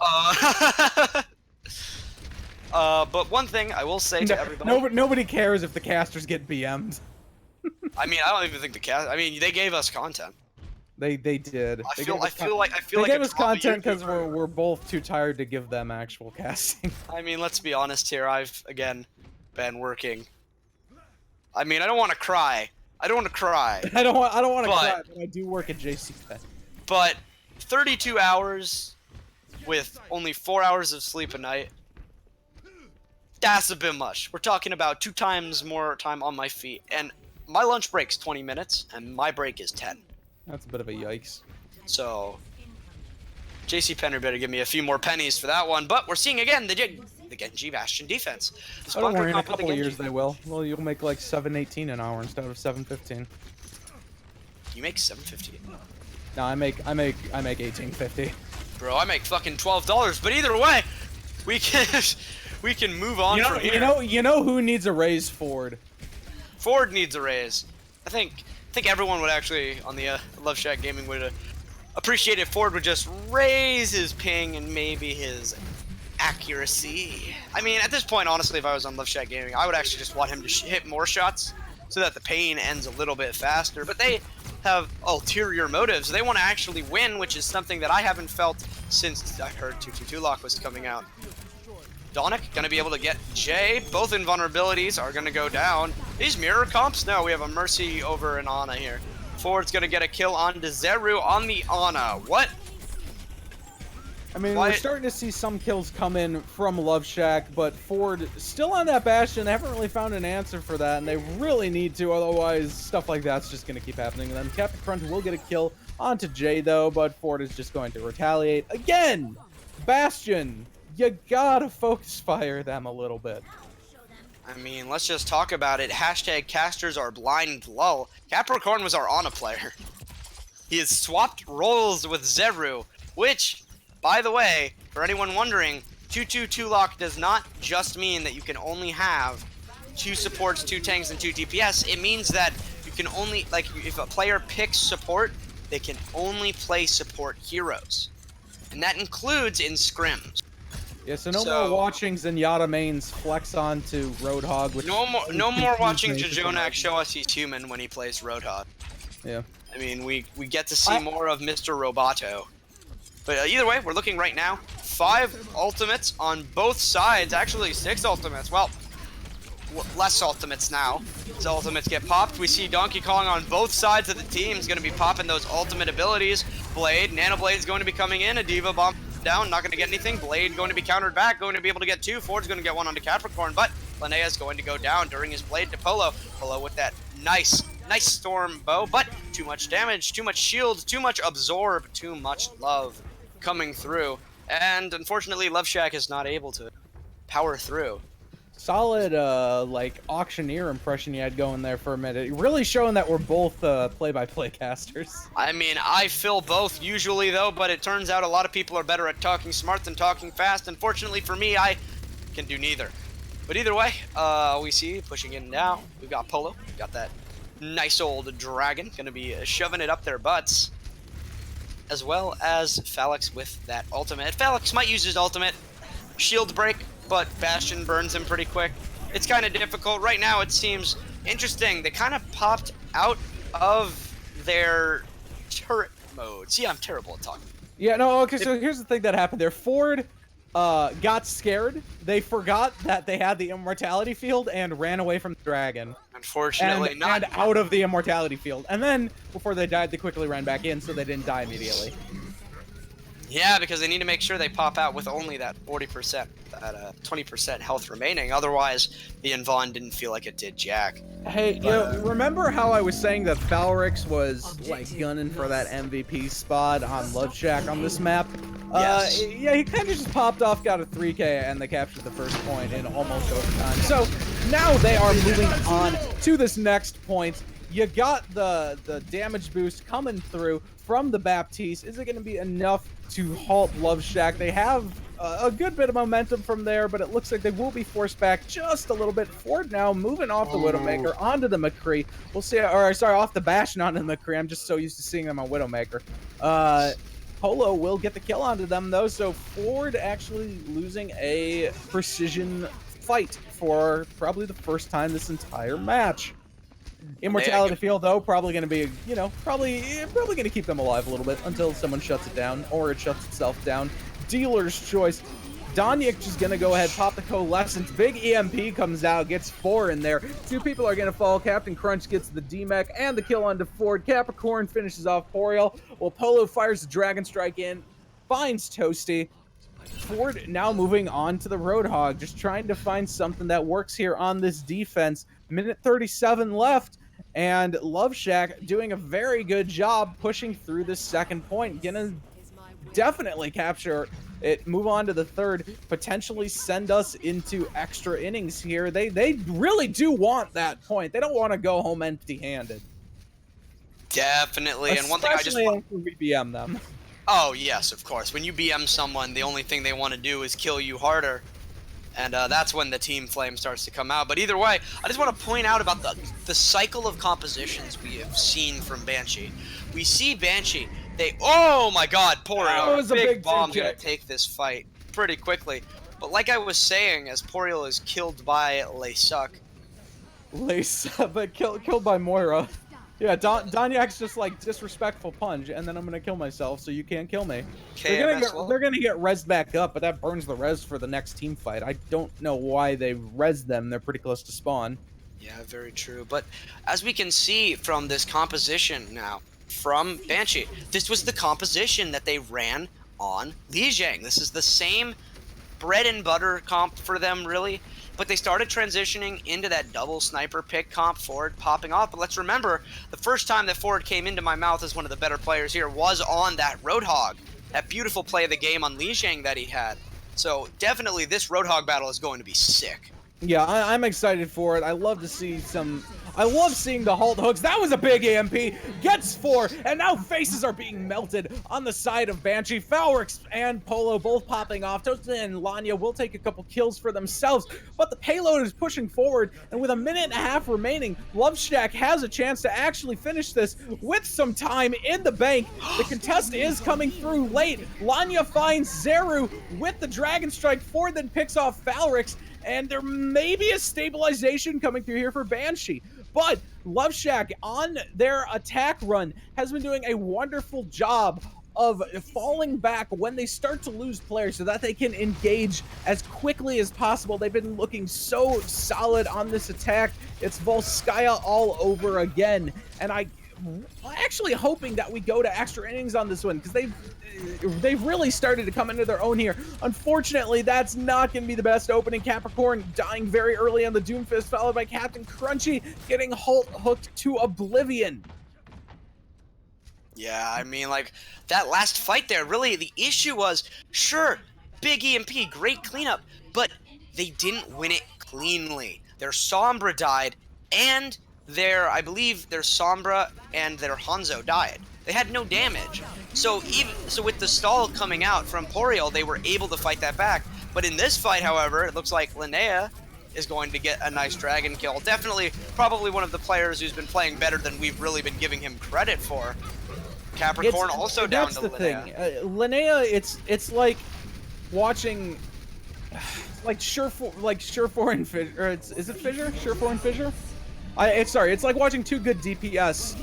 But one thing I will say to everybody... Nobody cares if the casters get BM'd. I mean, I don't even think the cast... I mean, they gave us content. They did. I feel like they gave us content because we're both too tired to give them actual casting. I mean, let's be honest here. I've again been working. I mean, I don't want to cry. I don't want to cry. I don't want to cry, but I do work at JC Pet. But 32 hours with only 4 hours of sleep a night. That's a bit much. We're talking about 2 times more time on my feet, and my lunch break's 20 minutes, and my break is 10. That's a bit of a yikes. So, JC Penner better give me a few more pennies for that one. But we're seeing again the Genji Bastion defense. Don't worry, in a couple of years they will. Well, you'll make like 7.18 an hour instead of 7.15. You make 7.50. No, I make 18.50. Bro, I make fucking $12. But either way, we can move on from here. You know who needs a raise? Ford. Ford needs a raise. I think everyone would actually, on the Love Shack Gaming, would appreciate if Ford would just raise his ping and maybe his accuracy. I mean, at this point, honestly, if I was on Love Shack Gaming, I would actually just want him to hit more shots so that the pain ends a little bit faster. But they have ulterior motives. They want to actually win, which is something that I haven't felt since I heard 222 Lock was coming out. Donic gonna be able to get Jay. Both invulnerabilities are gonna go down. These mirror comps? No, we have a Mercy over an Ana here. Ford's gonna get a kill on Zeru on the Ana. What? I mean, we're starting to see some kills come in from Love Shack, but Ford still on that Bastion. They haven't really found an answer for that, and they really need to, otherwise stuff like that's just gonna keep happening to them. Captain Crunch will get a kill onto Jay though, but Ford is just going to retaliate. Again! Bastion! You gotta focus fire them a little bit. I mean, let's just talk about it. Hashtag casters are blind lull. Capricorn was our Ana player. He has swapped roles with Zeru, which, by the way, for anyone wondering, 222 Lock does not just mean that you can only have 2 supports, 2 tanks, and 2 DPS. It means that you can only, like, if a player picks support, they can only play support heroes. And that includes in scrims. Yeah, so no more watching Zenyatta mains flex on to Roadhog. Which no more watching Jajonak show us he's human when he plays Roadhog. Yeah. I mean, we get to see more of Mr. Roboto. But either way, we're looking right now. 5 ultimates on both sides. Actually, 6 ultimates. Well, less ultimates now. His ultimates get popped. We see Donkey Kong on both sides of the team is going to be popping those ultimate abilities. Blade, Nano Blade's going to be coming in. A Diva bomb down, not going to get anything. Blade going to be countered back, going to be able to get 2. Ford's going to get 1 onto Capricorn, but Linnea's going to go down during his Blade to Polo. Polo with that nice storm bow, but too much damage, too much shield, too much absorb, too much love coming through. And unfortunately, Love Shack is not able to power through. Solid, like, auctioneer impression you had going there for a minute. Really showing that we're both play-by-play casters. I mean, I fill both usually, though, but it turns out a lot of people are better at talking smart than talking fast. Unfortunately for me, I can do neither. But either way, we see pushing in now. We've got Polo. We've got that nice old dragon. Going to be shoving it up their butts. As well as Phalix with that ultimate. Phalix might use his ultimate. Shield break, but Bastion burns him pretty quick. It's kind of difficult. Right now, it seems interesting. They kind of popped out of their turret mode. See, I'm terrible at talking. Yeah, no, okay, so here's the thing that happened there. Ford got scared. They forgot that they had the immortality field and ran away from the dragon. Unfortunately, and out of the immortality field. And then, before they died, they quickly ran back in so they didn't die immediately. Yeah, because they need to make sure they pop out with only that 40%, that 20% health remaining. Otherwise, the Invon didn't feel like it did jack. Hey, you know, remember how I was saying that Phalix was, like, gunning for that MVP spot on Love Shack on this map? Yes. Yeah, he kind of just popped off, got a 3K, and they captured the first point in almost overtime. So, now they are moving on to this next point. You got the damage boost coming through from the Baptiste. Is it going to be enough to halt Love Shack? They have a good bit of momentum from there, but it looks like they will be forced back just a little bit. Ford now moving off the Widowmaker onto the McCree. We'll see, or sorry, off the Bastion onto the McCree. I'm just so used to seeing them on Widowmaker. Polo will get the kill onto them, though, so Ford actually losing a precision fight for probably the first time this entire match. Immortality field, though, probably going to be, you know, probably going to keep them alive a little bit until someone shuts it down, or it shuts itself down. Dealer's choice. Donyik just going to go ahead, pop the Coalescence. Big EMP comes out, gets 4 in there. 2 people are going to fall. Captain Crunch gets the DMAC and the kill onto Ford. Capricorn finishes off Poriel, while Polo fires the Dragon Strike in, finds Toasty. Ford now moving on to the Roadhog, just trying to find something that works here on this defense. Minute 37 left, and Love Shack doing a very good job pushing through this second point. Gonna definitely capture it, move on to the third, potentially send us into extra innings here. They really do want that point. They don't want to go home empty-handed. Definitely, and one thing I just want to BM them. Oh, yes, of course. When you BM someone, the only thing they want to do is kill you harder. And that's when the team flame starts to come out. But either way, I just want to point out about the cycle of compositions we have seen from Banshee. We see Banshee. Oh my god, Poriel. That was a big bomb's going to take this fight pretty quickly. But like I was saying, as Poriel is killed by Laysuck. But killed by Moira. Yeah, Donyak's just like disrespectful punch, and then I'm gonna kill myself, so you can't kill me. They're gonna get rezzed back up, but that burns the res for the next team fight. I don't know why they res them. They're pretty close to spawn. Yeah, very true. But as we can see from this composition now from Banshee, this was the composition that they ran on Lijiang. This is the same bread and butter comp for them, really. But they started transitioning into that double sniper pick comp, Ford popping off. But let's remember, the first time that Ford came into my mouth as one of the better players here was on that Roadhog. That beautiful play of the game on Lijiang that he had. So definitely this Roadhog battle is going to be sick. Yeah, I'm excited for it. I love to see I love seeing the halt hooks. That was a big EMP. Gets 4, and now faces are being melted on the side of Banshee. Phalix and Polo both popping off. Toasted and Lanya will take a couple kills for themselves, but the payload is pushing forward, and with a minute and a half remaining, Love Shack has a chance to actually finish this with some time in the bank. The contest is coming through late. Lanya finds Zeru with the Dragon Strike. Ford then picks off Phalix, and there may be a stabilization coming through here for Banshee. But Love Shack on their attack run has been doing a wonderful job of falling back when they start to lose players so that they can engage as quickly as possible. They've been looking so solid on this attack. It's Volskaya all over again, and I'm actually hoping that we go to extra innings on this one because they've really started to come into their own here. Unfortunately, that's not going to be the best opening. Capricorn dying very early on the Doomfist, followed by Captain Crunchy getting hooked to oblivion. Yeah, I mean, like, that last fight there, really, the issue was, sure, big EMP, great cleanup, but they didn't win it cleanly. Their Sombra died, and I believe their Sombra and their Hanzo died. They had no damage. So with the stall coming out from Poriel, they were able to fight that back. But in this fight, however, it looks like Linnea is going to get a nice dragon kill. Definitely, probably one of the players who's been playing better than we've really been giving him credit for. Capricorn also down to Linnea. That's the thing. Linnea, it's like watching, like Surefour and Fissure. Or is it Fissure? Surefour and Fissure? It's like watching two good DPS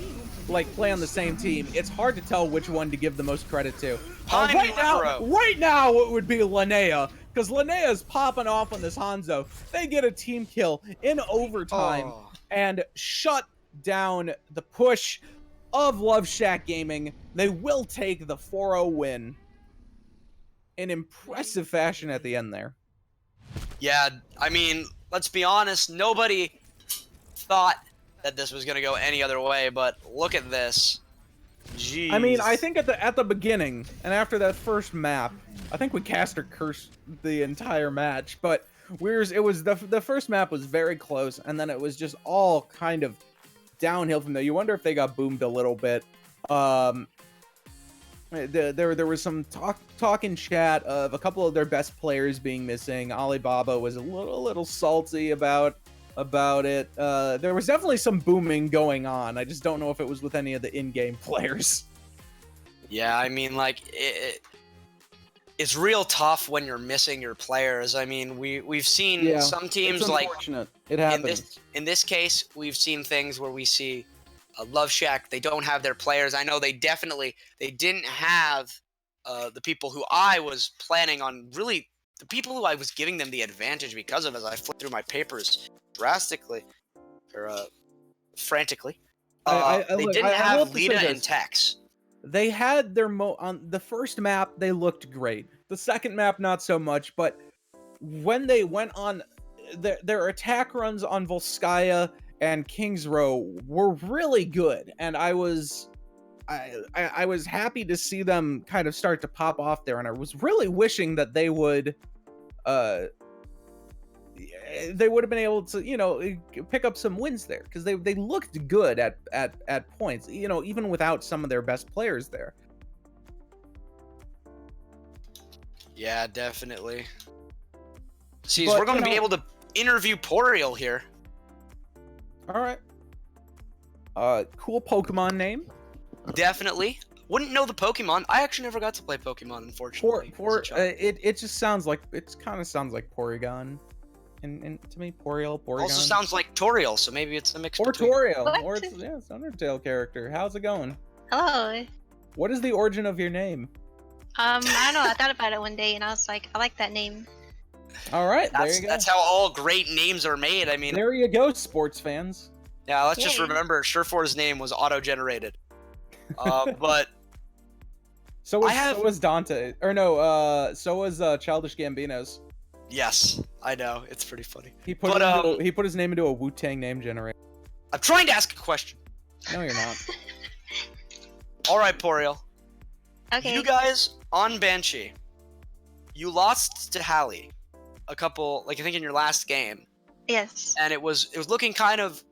like play on the same team. It's hard to tell which one to give the most credit to. Right now, it would be Linnea, because Linnea's popping off on this Hanzo. They get a team kill in overtime and shut down the push of Love Shack Gaming. They will take the 4-0 win in impressive fashion at the end there. Yeah, I mean, let's be honest, nobody thought that this was going to go any other way, but look at this. Jeez. I mean, I think at the beginning and after that first map, I think we caster cursed the entire match, but it was the first map was very close, and then it was just all kind of downhill from there. You wonder if they got boomed a little bit. There was some talk in chat of a couple of their best players being missing. Alibaba was a little salty about it. There was definitely some booming going on. I just don't know if it was with any of the in-game players. Yeah, I mean, like, it's real tough when you're missing your players. I mean, we've seen some teams, it's like, unfortunate. It happens. In this case, we've seen things where we see Love Shack, they don't have their players. I know they didn't have the people who I was planning on, really, the people who I was giving them the advantage because of, as I flipped through my papers drastically, or frantically. They didn't have Lita and Tex. They had their on the first map, they looked great. The second map, not so much, but when they went on their attack runs on Volskaya and King's Row were really good, and I was happy to see them kind of start to pop off there, and I was really wishing that they would have been able to, pick up some wins there, because they looked good at points, even without some of their best players there. Yeah, definitely. See, we're going to be able to interview Poriel here. All right. Cool Pokemon name. Definitely. Wouldn't know the Pokemon. I actually never got to play Pokemon, unfortunately. It just sounds like, it kind of sounds like Porygon. And to me, Porygon. Also sounds like Toriel, so maybe it's a mix between. Toriel, or it's an Undertale character. How's it going? Hello. What is the origin of your name? I don't know. I thought about it one day, and I was like, I like that name. All right, there you go. That's how all great names are made. I mean, there you go, sports fans. Yeah, let's just remember, Surefour's name was auto-generated. But so was Dante, or no? So was Childish Gambino's. Yes, I know. It's pretty funny. He put his name into a Wu-Tang name generator. I'm trying to ask a question. No, you're not. All right, Poriel. Okay. You guys on Banshee, you lost to Hallie a couple, I think in your last game. Yes. And it was looking kind of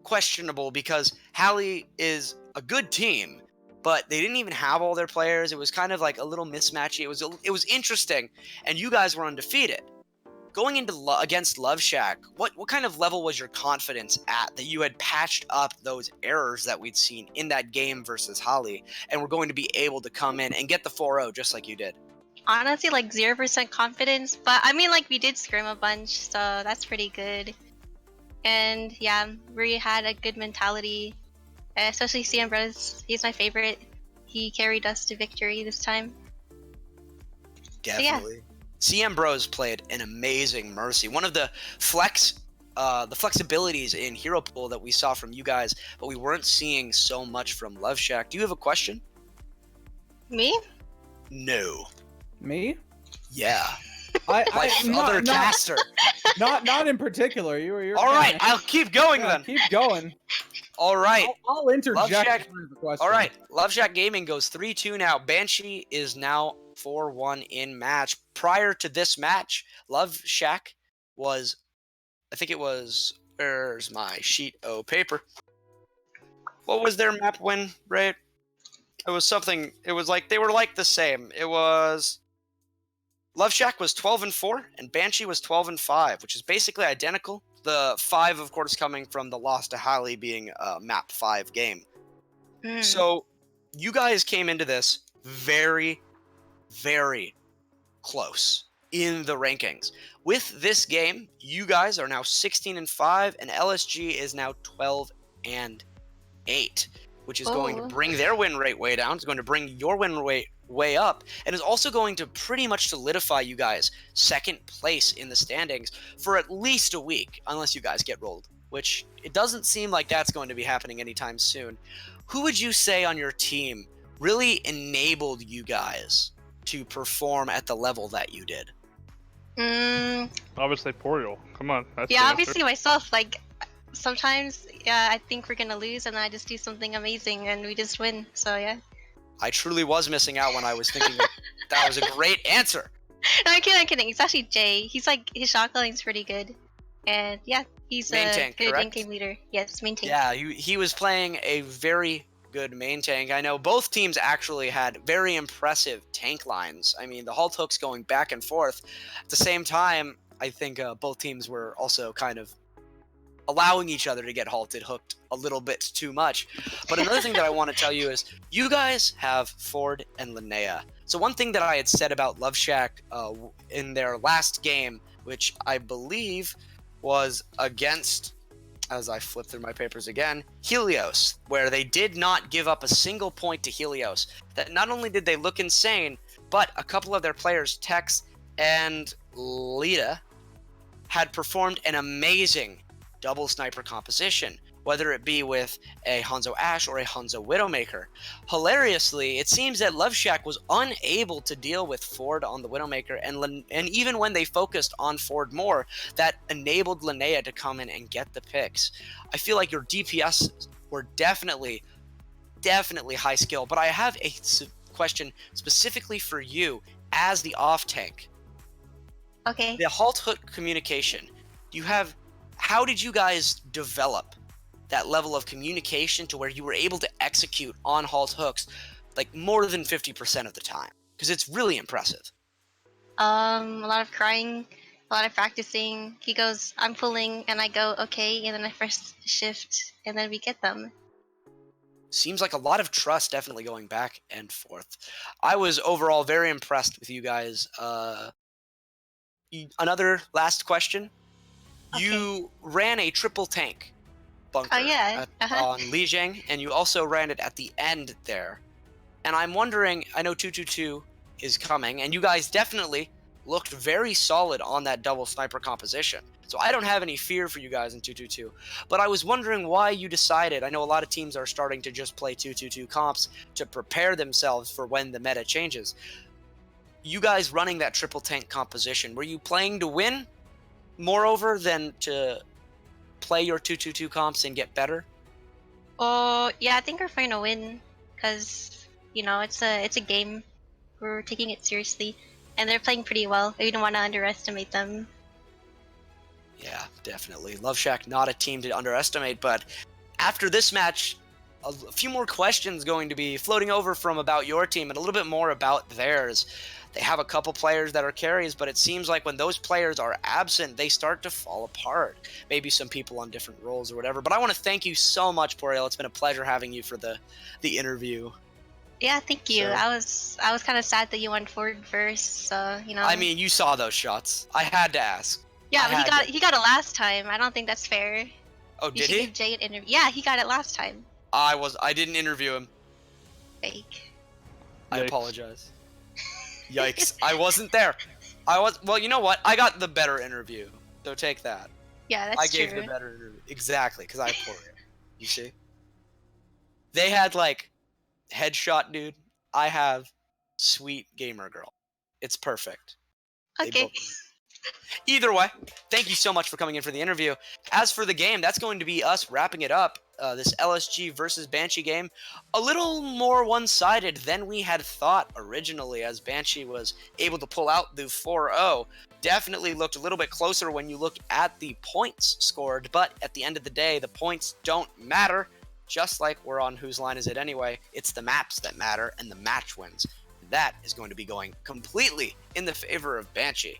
questionable because Hallie is a good team, but they didn't even have all their players. It was kind of like a little mismatchy. It was interesting, and you guys were undefeated. Going into against Love Shack, what kind of level was your confidence at that you had patched up those errors that we'd seen in that game versus Holly, and were going to be able to come in and get the 4-0 just like you did? Honestly, like 0% confidence, but I mean, like, we did scrim a bunch, so that's pretty good. And yeah, we had a good mentality, especially CM Bros. He's my favorite. he carried us to victory this time. Definitely. CM Bros played an amazing Mercy. One of the flexibilities in Hero Pool that we saw from you guys, but we weren't seeing so much from Love Shack. Do you have a question? Me? No. Me? Yeah. I Like other caster. Not in particular. You're All right, I'll keep going then. Keep going. All right. I'll interject. Shack- the question. All right. Love Shack Gaming goes 3-2 now. Banshee is now 4-1 in match. Prior to this match, Love Shack was, I think it was, where's my sheet of paper? What was their map win rate? It was something, it was like, they were like the same. It was, Love Shack was 12-4 and Banshee was 12-5, which is basically identical. The 5, of course, coming from the loss to Halley being a map 5 game. So you guys came into this very, very close in the rankings. With this game, you guys are now 16-5 and LSG is now 12-8, which is going to bring their win rate way down. It's going to bring your win rate way up, and is also going to pretty much solidify you guys second place in the standings for at least a week, unless you guys get rolled, which it doesn't seem like that's going to be happening anytime soon. Who would you say on your team really enabled you guys to perform at the level that you did? Obviously, Poriel. Come on. That's Yeah, obviously myself. Like, sometimes, I think we're gonna lose, and then I just do something amazing, and we just win. So yeah. I truly was missing out when I was thinking that was a great answer. No, I'm kidding. It's actually Jay. He's like, his shot calling's pretty good, and yeah, he's Main a tank, good correct? in-game leader. Yes, main tank. Yeah, he was playing a very good main tank. I know both teams actually had very impressive tank lines. I mean, the halt hooks going back and forth. At the same time, I think both teams were also kind of allowing each other to get halted hooked a little bit too much. But another thing that I want to tell you is you guys have Ford and Linnea. So one thing that I had said about Love Shack in their last game, which I believe was against, as I flip through my papers again, Helios, where they did not give up a single point to Helios. That not only did they look insane, but a couple of their players, Tex and Lita, had performed an amazing double sniper composition, whether it be with a Hanzo Ashe or a Hanzo Widowmaker. Hilariously, it seems that Love Shack was unable to deal with Ford on the Widowmaker, and even when they focused on Ford more, that enabled Linnea to come in and get the picks. I feel like your DPS were definitely high skill, but I have a question specifically for you as the off tank. Okay. The halt hook communication. How did you guys develop that level of communication to where you were able to execute on halt hooks like more than 50% of the time? Because it's really impressive. A lot of crying, a lot of practicing. He goes, I'm pulling, and I go, okay, and then I first shift, and then we get them. Seems like a lot of trust definitely going back and forth. I was overall very impressed with you guys. Another last question. Okay. You ran a triple tank bunker on Lijiang, and you also ran it at the end there. And I'm wondering, I know 222 is coming, and you guys definitely looked very solid on that double sniper composition. So I don't have any fear for you guys in 222. But I was wondering why you decided, I know a lot of teams are starting to just play 222 comps to prepare themselves for when the meta changes. You guys running that triple tank composition, were you playing to win moreover than to play your 222 comps and get better? Oh, yeah, I think we're trying to win, because, you know, it's a game. We're taking it seriously, and they're playing pretty well. We don't want to underestimate them. Yeah, definitely. Love Shack, not a team to underestimate, but after this match, a few more questions going to be floating over from about your team and a little bit more about theirs. They have a couple players that are carries, but it seems like when those players are absent, they start to fall apart. Maybe some people on different roles or whatever. But I want to thank you so much, Poriel. It's been a pleasure having you for the interview. Yeah, thank you. So, I was kind of sad that you went forward first, so you know. I mean, you saw those shots. I had to ask. Yeah, but he got it last time. I don't think that's fair. Oh, did he? Give Jay an interview. Yeah, he got it last time. I didn't interview him. Fake. I Yikes. apologize. Yikes! I wasn't there. Well, you know what? I got the better interview, so take that. Yeah, that's I gave true. the better interview. Exactly, because I poured it. You see? They had like headshot dude. I have sweet gamer girl. It's perfect. They Okay. both- Either way, thank you so much for coming in for the interview. As for the game, that's going to be us wrapping it up. This LSG versus Banshee game, a little more one-sided than we had thought originally, as Banshee was able to pull out the 4-0. Definitely looked a little bit closer when you look at the points scored, but at the end of the day, the points don't matter. Just like we're on Whose Line Is It Anyway, it's the maps that matter, and the match wins. That is going to be going completely in the favor of Banshee.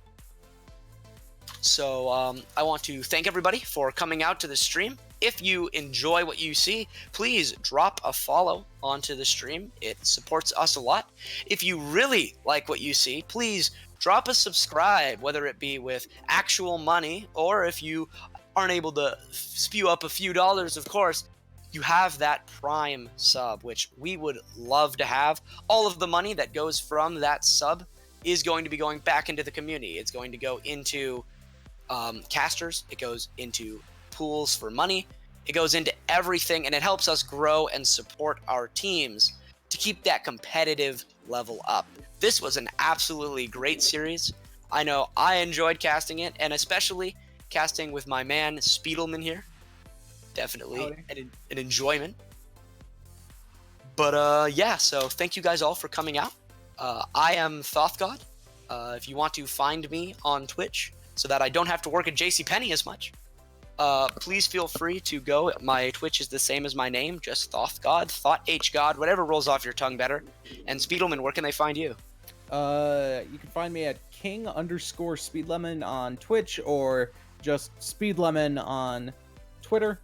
So I want to thank everybody for coming out to the stream. If you enjoy what you see, please drop a follow onto the stream. It supports us a lot. If you really like what you see, please drop a subscribe, whether it be with actual money or if you aren't able to spew up a few dollars, of course, you have that Prime sub, which we would love to have. All of the money that goes from that sub is going to be going back into the community. It's going to go into casters, it goes into pools for money, it goes into everything, and it helps us grow and support our teams to keep that competitive level up. This was an absolutely great series. I know I enjoyed casting it, and especially casting with my man Spiedelman here. Definitely an enjoyment. But yeah, so thank you guys all for coming out. I am ThothGod. If you want to find me on Twitch, so that I don't have to work at JCPenney as much, please feel free to go. My Twitch is the same as my name, just ThothGod, ThoughtHGod, whatever rolls off your tongue better. And Spiedelman, where can they find you? You can find me at king_speedlemon on Twitch, or just speedlemon on Twitter.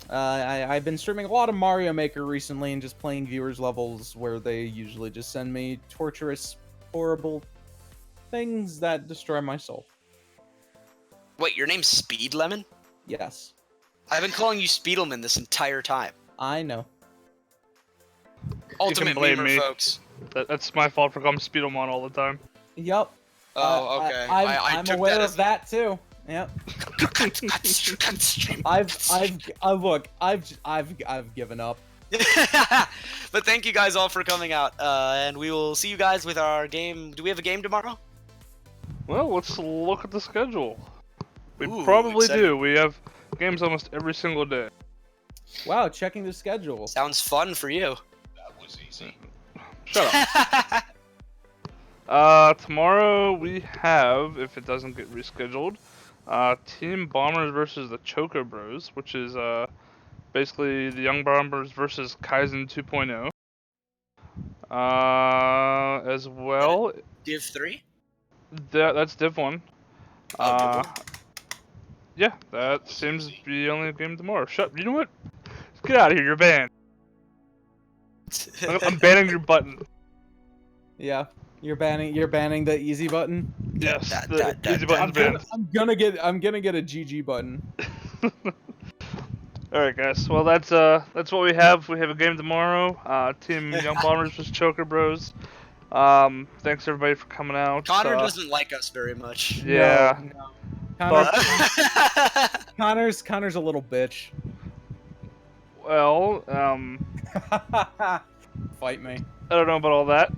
I've been streaming a lot of Mario Maker recently and just playing viewers levels where they usually just send me torturous, horrible things that destroy my soul. Wait, your name's Speedlemon? Yes. I've been calling you Spiedelman this entire time. I know. Ultimate blame memer, me. folks. That's my fault for calling Speedomon all the time. Yup. Oh, okay. I'm took aware that of that too. Yep. I've given up. But thank you guys all for coming out, and we will see you guys with our game. Do we have a game tomorrow? Well, let's look at the schedule. We Ooh, probably exciting. do. We have games almost every single day. Wow, checking the schedule. Sounds fun for you. That was easy. Shut up. Tomorrow we have, if it doesn't get rescheduled, Team Bombers versus the Choco Bros, which is basically the Young Bombers versus Kaizen 2.0. As well, Div 3? that's Div 1. Oh, Yeah, that seems to be the only game tomorrow. You know what? Get out of here, you're banned. I'm banning your button. Yeah, you're banning the easy button. Yes, that- the that- easy that- button's banned. I'm gonna get a GG button. Alright guys, well that's what we have. We have a game tomorrow. Team Young Bombers vs Choker Bros. Thanks everybody for coming out. Connor doesn't like us very much. Yeah. No. But Connor's a little bitch. Well, Fight me. I don't know about all that.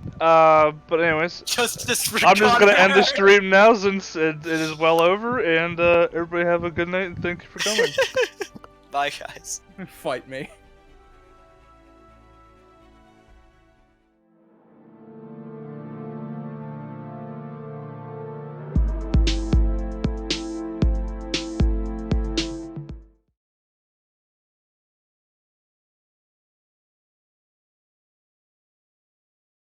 But anyways, Justice for I'm just gonna Connor. end the stream now since it is well over, and everybody have a good night and thank you for coming. Bye, guys. Fight me.